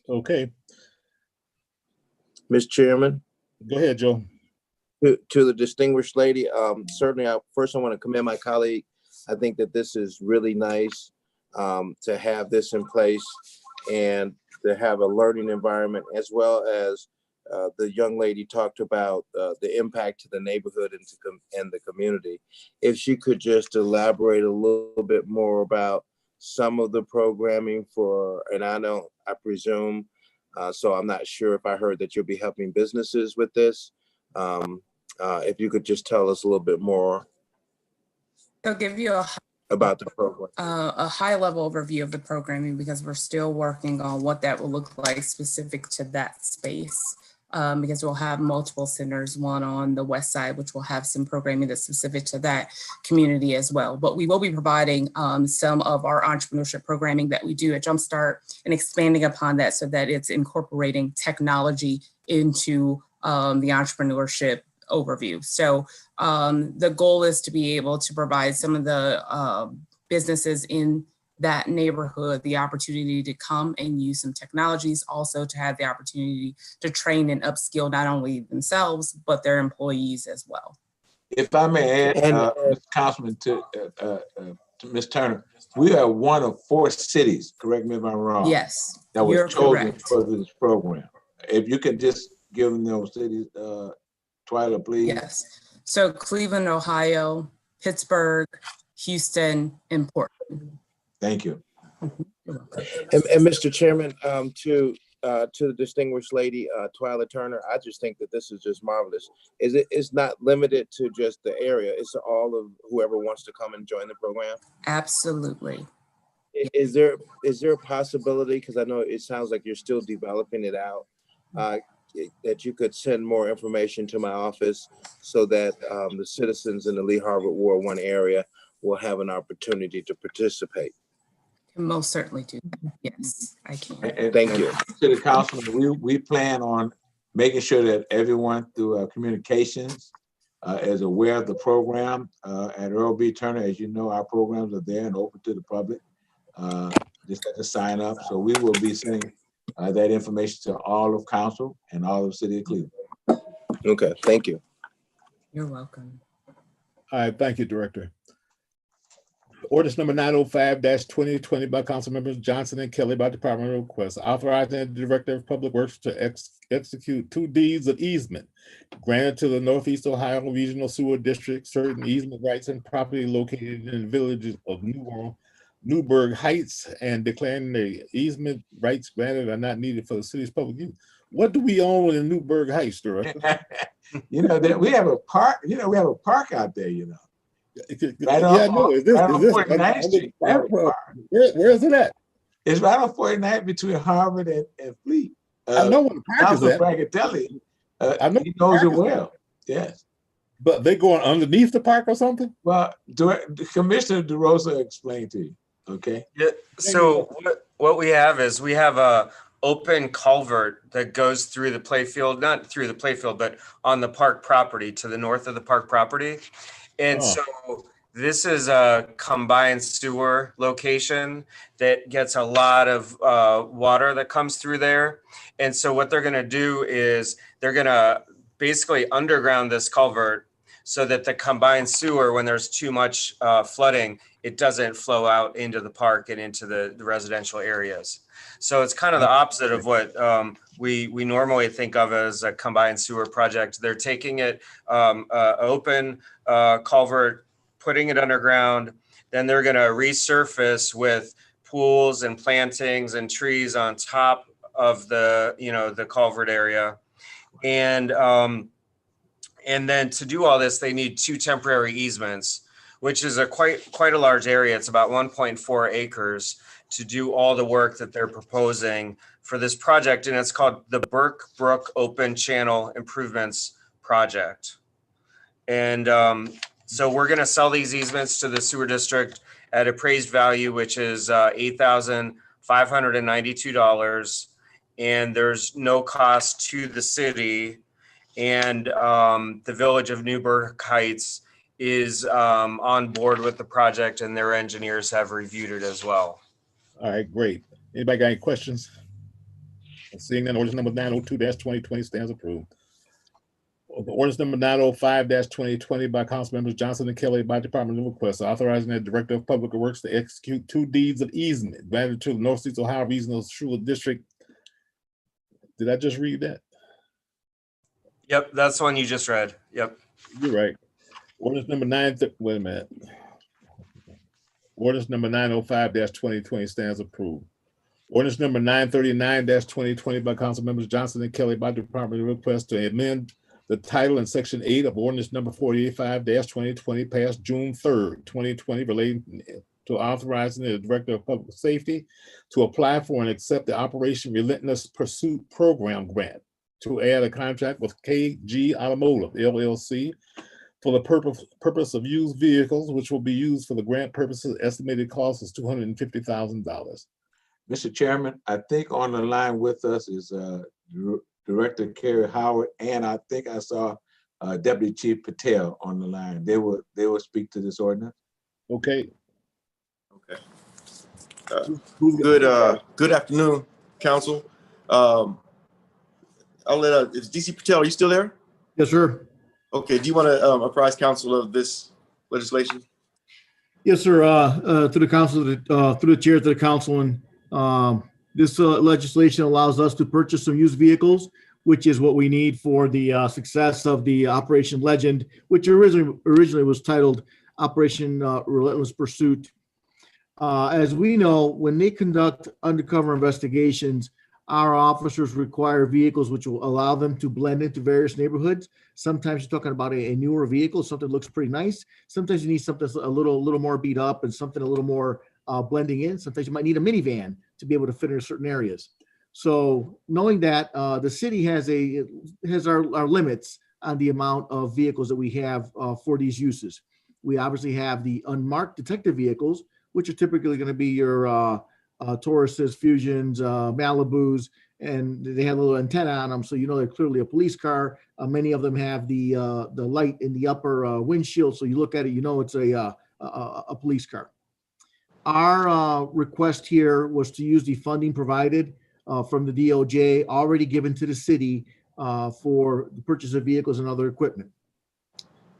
Okay, Mr. Chairman. Go ahead, Joe. To the distinguished lady, certainly, first I want to commend my colleague. I think that this is really nice to have this in place and to have a learning environment, as well as the young lady talked about the impact to the neighborhood and the community. If she could just elaborate a little bit more about some of the programming and I presume, so I'm not sure if I heard that you'll be helping businesses with this. If you could just tell us a little bit more. I'll give you about the program. A high level overview of the programming, because we're still working on what that will look like specific to that space. Because we'll have multiple centers, one on the west side, which will have some programming that's specific to that community as well. But we will be providing some of our entrepreneurship programming that we do at Jumpstart and expanding upon that so that it's incorporating technology into the entrepreneurship overview. So the goal is to be able to provide some of the businesses in that neighborhood the opportunity to come and use some technologies, also to have the opportunity to train and upskill not only themselves, but their employees as well. If I may add, Mr. Councilman, to Ms. Turner, we are one of 4 cities, correct me if I'm wrong. Yes, that was chosen correct for this program. If you can just give them those cities, Twyla, please. Yes. So Cleveland, Ohio, Pittsburgh, Houston, and Portland. Thank you. And Mr. Chairman, to to the distinguished lady, Twyla Turner, I just think that this is just marvelous. It's not limited to just the area. It's to all of whoever wants to come and join the program. Absolutely. Is there a possibility, because I know it sounds like you're still developing it out, that you could send more information to my office so that the citizens in the Lee Harvard Ward 1 area will have an opportunity to participate? Can most certainly do that. Yes, I can. Thank you. To the councilman, we plan on making sure that everyone through communications is aware of the program. At Earl B. Turner, as you know, our programs are there and open to the public. Just have to sign up. So we will be sending that information to all of council and all of the city of Cleveland. Okay, thank you. You're welcome. All right, thank you, Director. Ordinance number 905-2020 by council members Johnson and Kelly by department request, authorizing the Director of Public Works to execute 2 deeds of easement granted to the Northeast Ohio Regional Sewer District certain easement rights and property located in the villages of Newburgh Heights, and declaring the easement rights granted are not needed for the city's public use. What do we own in Newburgh Heights, Director? You know that we have a park. You know we have a park out there. You know. Right yeah, no. Is this 49th Street? Where is it at? It's right on 49th between Harvard and Fleet. I know what the park is at. Brancatelli, I know he knows it well. Yes. But they going underneath the park or something? Well, Commissioner DeRosa explained to you. Okay. Yeah. So what we have is we have a open culvert that goes through the playfield, not through the playfield, but on the park property to the north of the park property. And so this is a combined sewer location that gets a lot of water that comes through there. And so what they're going to do is they're going to basically underground this culvert so that the combined sewer, when there's too much flooding, it doesn't flow out into the park and into the residential areas. So it's kind of the opposite of what we normally think of as a combined sewer project. They're taking it open culvert, putting it underground, then they're going to resurface with pools and plantings and trees on top of the the culvert area, and then to do all this, they need 2 temporary easements, which is a quite a large area. It's about 1.4 acres to do all the work that they're proposing for this project, and it's called the Burke Brook Open Channel Improvements Project. And so we're going to sell these easements to the sewer district at appraised value, which is $8,592, and there's no cost to the city. And the village of Newburgh Heights is on board with the project, and their engineers have reviewed it as well. All right, great. Anybody got any questions? Seeing that, ordinance number 902-2020 stands approved. Ordinance number 905-2020 by council members Johnson and Kelly by department of request, authorizing the Director of Public Works to execute 2 deeds of easement granted to the Northeast Ohio Regional Sewer District. Did I just read that? Yep, that's the one you just read. Yep. You're right. Ordinance number 905-2020 stands approved. Ordinance number 939-2020 by council members Johnson and Kelly by department of request to amend the title in section 8 of ordinance number 485-2020 passed June 3rd, 2020, relating to authorizing the Director of Public Safety to apply for and accept the Operation Relentless Pursuit Program grant to add a contract with KG Automotive LLC for the purpose of used vehicles, which will be used for the grant purposes. Estimated cost is $250,000. Mr. Chairman, I think on the line with us is Director Kerry Howard, and I think I saw Deputy Chief Patel on the line. They will speak to this ordinance. Okay. Okay. Good afternoon, council. I'll let is DC Patel, are you still there? Yes, sir. Okay, do you want to apprise council of this legislation? Yes, sir. To the council, through the chair to the council, and this legislation allows us to purchase some used vehicles, which is what we need for the success of the Operation Legend, which originally was titled Operation Relentless Pursuit. As we know, when they conduct undercover investigations, our officers require vehicles which will allow them to blend into various neighborhoods. Sometimes you're talking about a newer vehicle, something that looks pretty nice. Sometimes you need something that's a little more beat up and something a little more blending in. Sometimes you might need a minivan to be able to fit in certain areas. So knowing that the city has our limits on the amount of vehicles that we have for these uses. We obviously have the unmarked detective vehicles, which are typically going to be your Tauruses, Fusions, Malibus, and they have a little antenna on them, so you know they're clearly a police car. Many of them have the light in the upper windshield, so you look at it, you know it's a police car. Our request here was to use the funding provided from the DOJ, already given to the city for the purchase of vehicles and other equipment.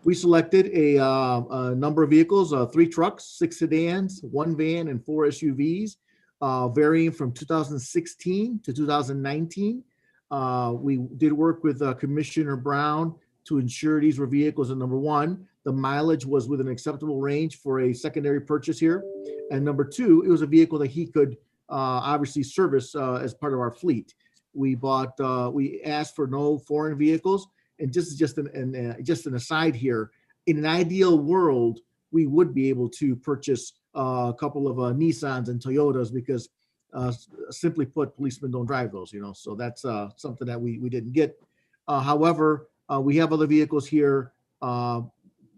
We selected a number of vehicles, 3 trucks, 6 sedans, 1 van, and 4 SUVs, varying from 2016 to 2019. We did work with Commissioner Brown to ensure these were vehicles. And number 1, the mileage was within an acceptable range for a secondary purchase here. And number 2, it was a vehicle that he could obviously service as part of our fleet. We asked for no foreign vehicles. And just an aside here, in an ideal world, we would be able to purchase a couple of Nissans and Toyotas because simply put, policemen don't drive those, you know, so that's something that we didn't get. However, we have other vehicles here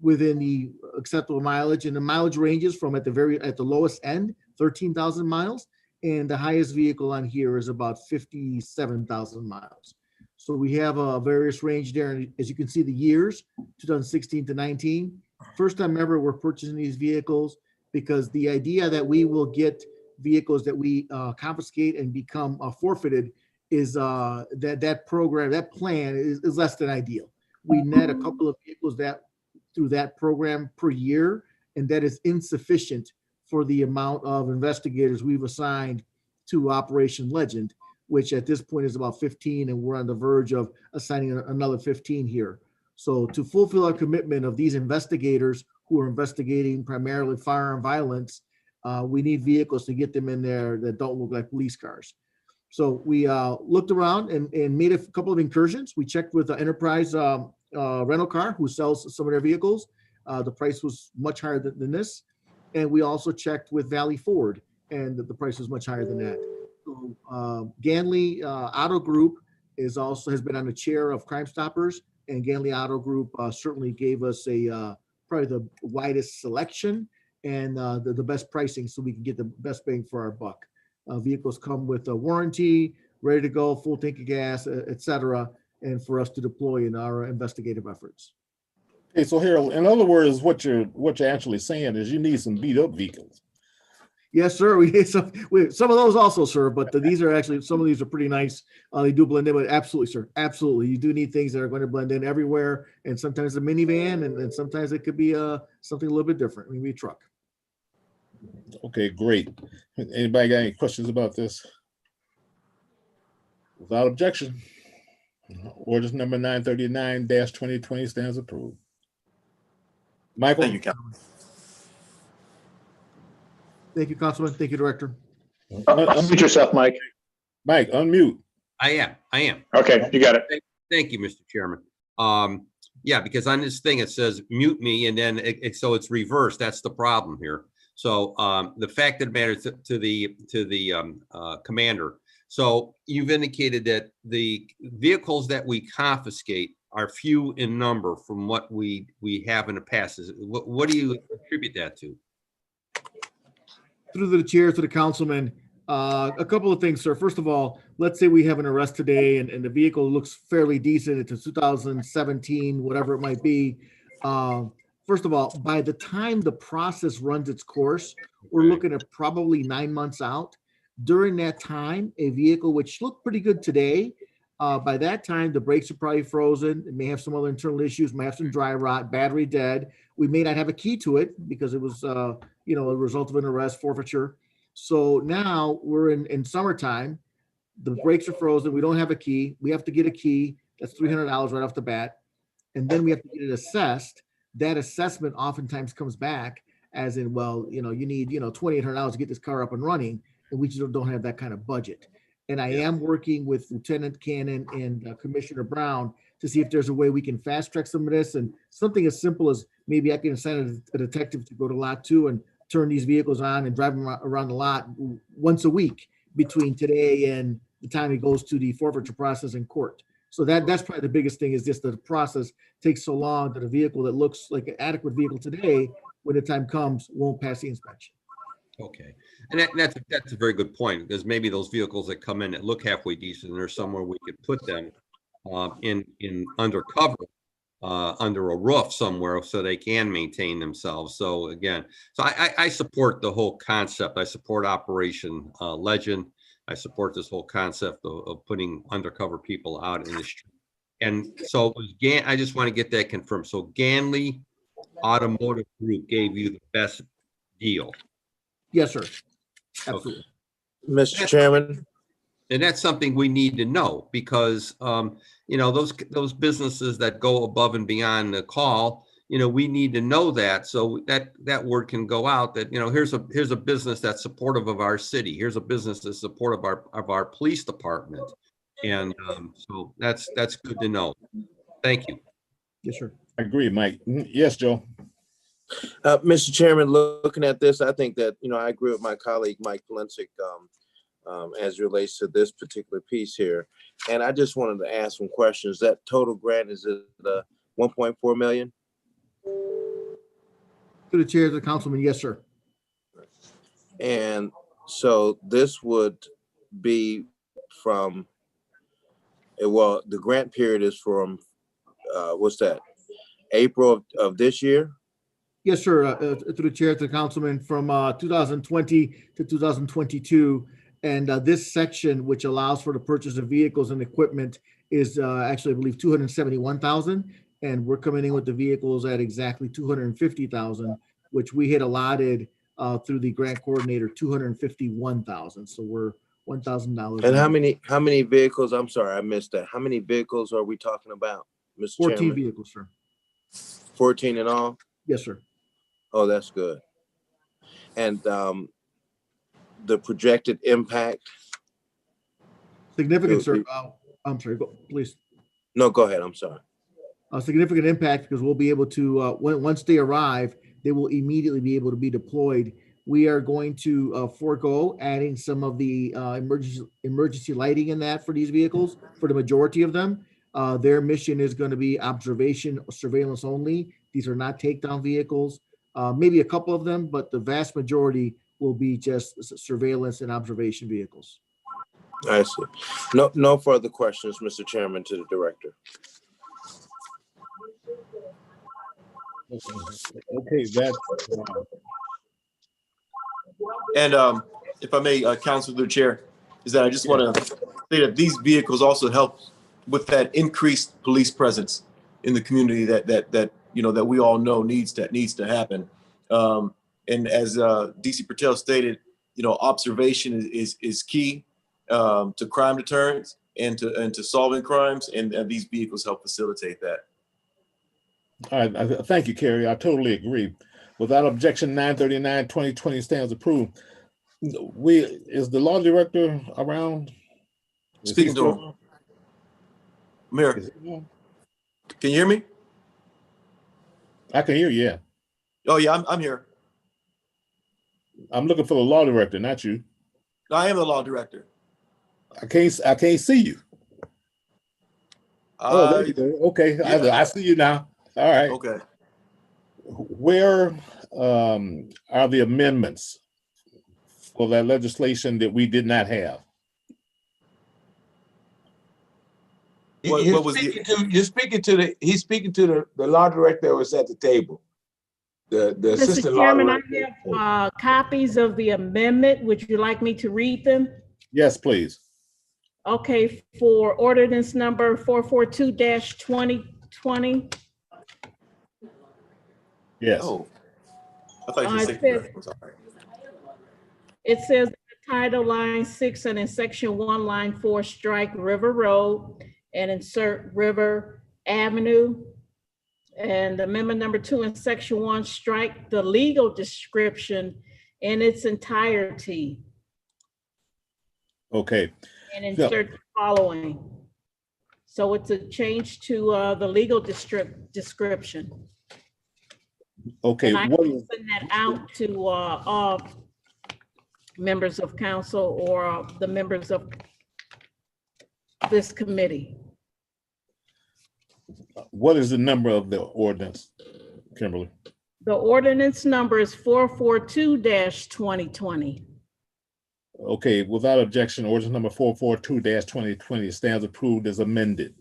within the acceptable mileage, and the mileage ranges from at the lowest end, 13,000 miles, and the highest vehicle on here is about 57,000 miles. So we have a various range there. And as you can see, the years, 2016 to 19, first time ever we're purchasing these vehicles, because the idea that we will get vehicles that we confiscate and become forfeited is that program, that plan is less than ideal. We net a couple of vehicles through that program per year, and that is insufficient for the amount of investigators we've assigned to Operation Legend, which at this point is about 15, and we're on the verge of assigning another 15 here. So to fulfill our commitment of these investigators who are investigating primarily firearm violence, we need vehicles to get them in there that don't look like police cars. So we looked around and made a couple of incursions. We checked with the Enterprise rental car who sells some of their vehicles. The price was much higher than this. And we also checked with Valley Ford, and the price was much higher than that. So, Ganley Auto Group has been on the chair of Crime Stoppers, and Ganley Auto Group certainly gave us probably the widest selection and the best pricing, so we can get the best bang for our buck. Vehicles come with a warranty, ready to go, full tank of gas, etc., and for us to deploy in our investigative efforts. Okay, so Harold, in other words, what you're actually saying is you need some beat up vehicles. Yes, sir. We need some of those also, sir. But these are actually, some of these are pretty nice. They do blend in, but absolutely, sir. Absolutely. You do need things that are going to blend in everywhere. And sometimes a minivan, and sometimes it could be something a little bit different. Maybe a truck. Okay, great. Anybody got any questions about this? Without objection, orders number 939-2020 stands approved. Michael? Thank you, Councilman. Thank you, Councilman. Thank you, Director. Unmute yourself, Mike. Mike, unmute. I am. Okay, you got it. Thank you, Mr. Chairman. Yeah, because on this thing, it says mute me, and then so it's reversed. That's the problem here. So the fact of the matter to the commander. So you've indicated that the vehicles that we confiscate are few in number from what we have in the past. What do you attribute that to? Through the chair to the councilman, a couple of things, sir. First of all, let's say we have an arrest today and the vehicle looks fairly decent. It's a 2017, whatever it might be. First of all, by the time the process runs its course, we're looking at probably 9 months out. During that time, a vehicle which looked pretty good today, by that time, the brakes are probably frozen. It may have some other internal issues, may have some dry rot, battery dead. We may not have a key to it because it was, a result of an arrest, forfeiture. So now we're in summertime. The brakes are frozen. We don't have a key. We have to get a key. That's $300 right off the bat. And then we have to get it assessed. That assessment oftentimes comes back as in, well, you need, $2,800 to get this car up and running. And we just don't have that kind of budget. And I am working with Lieutenant Cannon and Commissioner Brown to see if there's a way we can fast track some of this, and something as simple as maybe I can assign a detective to go to lot 2 and turn these vehicles on and drive them around the lot once a week between today and the time it goes to the forfeiture process in court. So that's probably the biggest thing, is just that the process takes so long that a vehicle that looks like an adequate vehicle today, when the time comes, won't pass the inspection. Okay, and that's a very good point, because maybe those vehicles that come in that look halfway decent, there's somewhere we could put them in undercover, under a roof somewhere, so they can maintain themselves. So again, so I support the whole concept. I support Operation Legend. I support this whole concept of putting undercover people out in the street. And so it was I just want to get that confirmed. So Ganley Automotive Group gave you the best deal. Yes, sir. Absolutely. Mr. Chairman. And that's something we need to know, because, you know, those businesses that go above and beyond the call, you know, we need to know that, so that word can go out that, you know, here's a business that's supportive of our city. Here's a business that's supportive of our police department. And so that's good to know. Thank you. Yes, sir. I agree, Mike. Yes, Joe. Mr. Chairman, looking at this, I think that, you know, I agree with my colleague, Mike Palencic, as it relates to this particular piece here. And I just wanted to ask some questions. That total grant, is it 1.4 million? To the chair, to the councilman, yes, sir. And so this would be from, well, the grant period is from, what's that, April of this year? Yes, sir. To the chair, to the councilman, from 2020 to 2022. And this section, which allows for the purchase of vehicles and equipment, is actually, I believe, 271,000. And we're coming in with the vehicles at exactly 250,000, which we had allotted through the grant coordinator, 251,000. So we're $1,000. And how many vehicles? I'm sorry, I missed that. How many vehicles are we talking about, Mr. 14 Chairman? vehicles, sir. 14 in all? Yes, sir. Oh, that's good. And the projected impact? Significant, sir. I'm sorry, please. No, go ahead. I'm sorry. A significant impact, because we'll be able to, once they arrive, they will immediately be able to be deployed. We are going to forego adding some of the emergency lighting in that for these vehicles, for the majority of them. Their mission is going to be observation or surveillance only. These are not takedown vehicles. Maybe a couple of them, but the vast majority will be just surveillance and observation vehicles. I see. No further questions, Mr. Chairman, to the director. Okay, that's. And if I may, Council through the chair, is that I just want to say that these vehicles also help with that increased police presence in the community that you know that we all know needs to happen. And as DC Patel stated, you know, observation is key to crime deterrence and to solving crimes, and these vehicles help facilitate that. All right, thank you, Kerry. I totally agree. Without objection, 939, 2020 stands approved. Is the law director around? Speaking to him. Mayor, can you hear me? I can hear you, yeah. Oh yeah, I'm here. I'm looking for the law director, not you. I am the law director. I can't see you. Oh, there you go. Okay, yeah. I see you now. All right. Okay. Where are the amendments for that legislation that we did not have? He's speaking to the law director that was at the table. The assistant law Chairman, director. I have copies of the amendment. Would you like me to read them? Yes, please. Okay, for ordinance number 442-2020. Yes. Oh, I thought you said I'm sorry. It says title line 6 and in section 1 line 4 strike River Road and insert River Avenue. And amendment number 2 in section 1 strike the legal description in its entirety. Okay. and insert the following. So it's a change to the legal description. Okay, And I what can is, send that out to all members of council or the members of this committee. what is the number of the ordinance, Kimberly? The ordinance number is 442-2020. Okay, without objection, ordinance number 442-2020 stands approved as amended.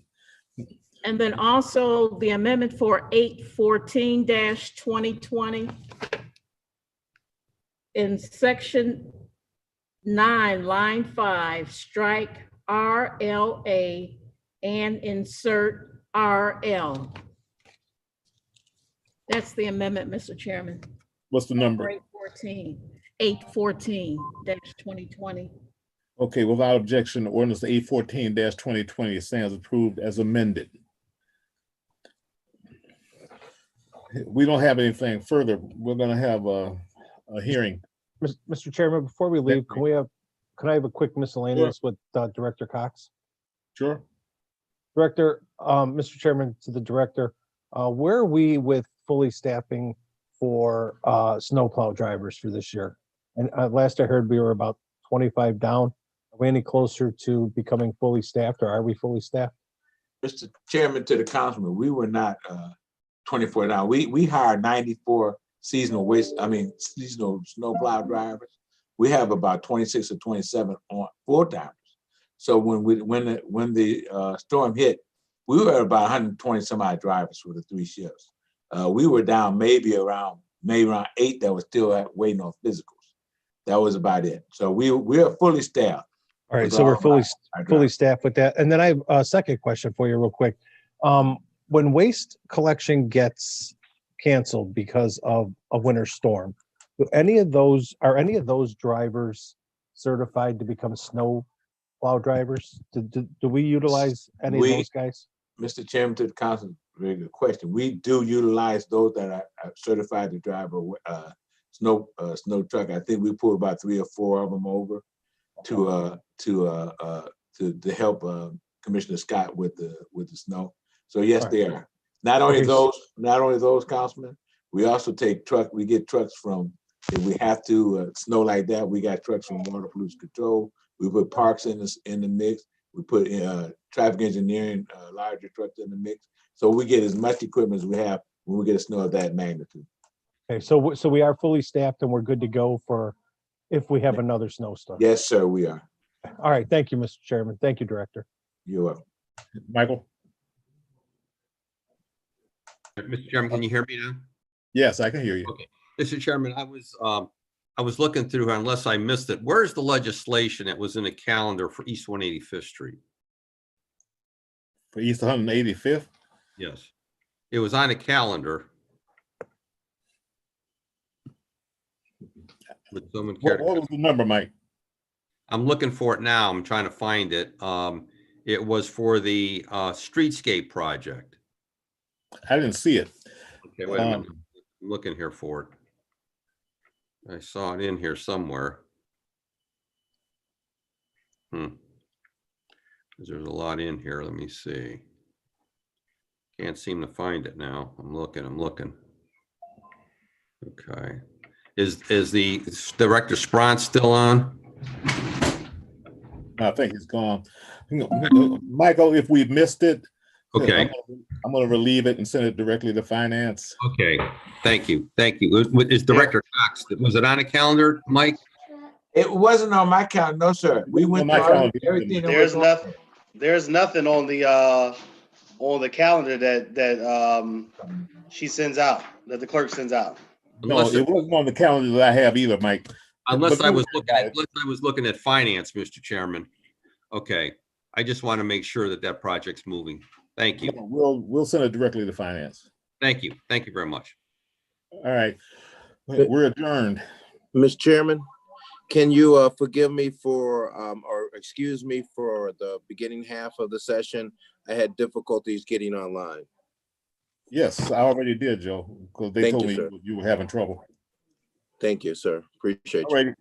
And then also the amendment for 814-2020. In section 9, line 5, strike RLA and insert RL. That's the amendment, Mr. Chairman. What's the number? 814-2020. Okay, without objection, ordinance 814-2020 stands approved as amended. We don't have anything further. We're gonna have a hearing. Mr. Chairman, before we leave, can I have a quick miscellaneous with Director Cox? Sure. Director, Mr. Chairman, to the director, where are we with fully staffing for snowplow drivers for this year? And last I heard, we were about 25 down. Are we any closer to becoming fully staffed, or are we fully staffed? Mr. Chairman, to the councilman, we were not 24 down. We hired 94 seasonal snowplow drivers. We have about 26 or 27 on full-timers. So when the storm hit, we were about 120 some odd drivers for the 3 shifts. We were down maybe around 8 that was still waiting on physicals. That was about it. So we are fully staffed. All right, so we're fully staffed with that. And then I have a second question for you real quick. When waste collection gets canceled because of a winter storm, are any of those drivers certified to become snow plow drivers? Do we utilize any of those guys? Mr. Chairman, to the council, very good question. We do utilize those that are certified to drive a snow truck. I think we pulled about 3 or 4 of them over to help Commissioner Scott with the snow. So yes, they are. Not only those, Councilman, we also take we get trucks from, if we have to snow like that, we got trucks from Water Pollution Control. We put parks in the mix. We put traffic engineering, larger trucks in the mix. So we get as much equipment as we have when we get a snow of that magnitude. Okay, so we are fully staffed and we're good to go for if we have another snowstorm. Yes, sir, we are. All right, thank you, Mr. Chairman. Thank you, Director. You're welcome. Michael? Mr. Chairman, can you hear me now? Yes, I can hear you. Okay. Mr. Chairman, I was looking through, unless I missed it, where's the legislation that was in the calendar for East 185th Street? For East 185th? Yes. It was on a calendar. Would someone care? What was the number, Mike? I'm looking for it now. I'm trying to find it. It was for the streetscape project. I didn't see it. Okay, wait a minute. I'm looking here for it. I saw it in here somewhere. There's a lot in here. Let me see. Can't seem to find it now. I'm looking. Okay. Is the Director Spront still on? I think he's gone. Michael, if we've missed it, okay, I'm going to relieve it and send it directly to finance. Okay, thank you. Is Director Cox, was it on a calendar, Mike? It wasn't on my calendar, no, sir. We went through everything. There's nothing on the calendar that she sends out, that the clerk sends out. No, it wasn't on the calendar that I have either, Mike. Unless I was looking at finance, Mr. Chairman. Okay, I just want to make sure that project's moving. Thank you. We'll send it directly to finance. Thank you. Thank you very much. All right, we're adjourned. Mr. Chairman, can you forgive me for, or excuse me for the beginning half of the session? I had difficulties getting online. Yes, I already did, Joe, because they told me you were having trouble. Thank you, sir. Appreciate you. All right.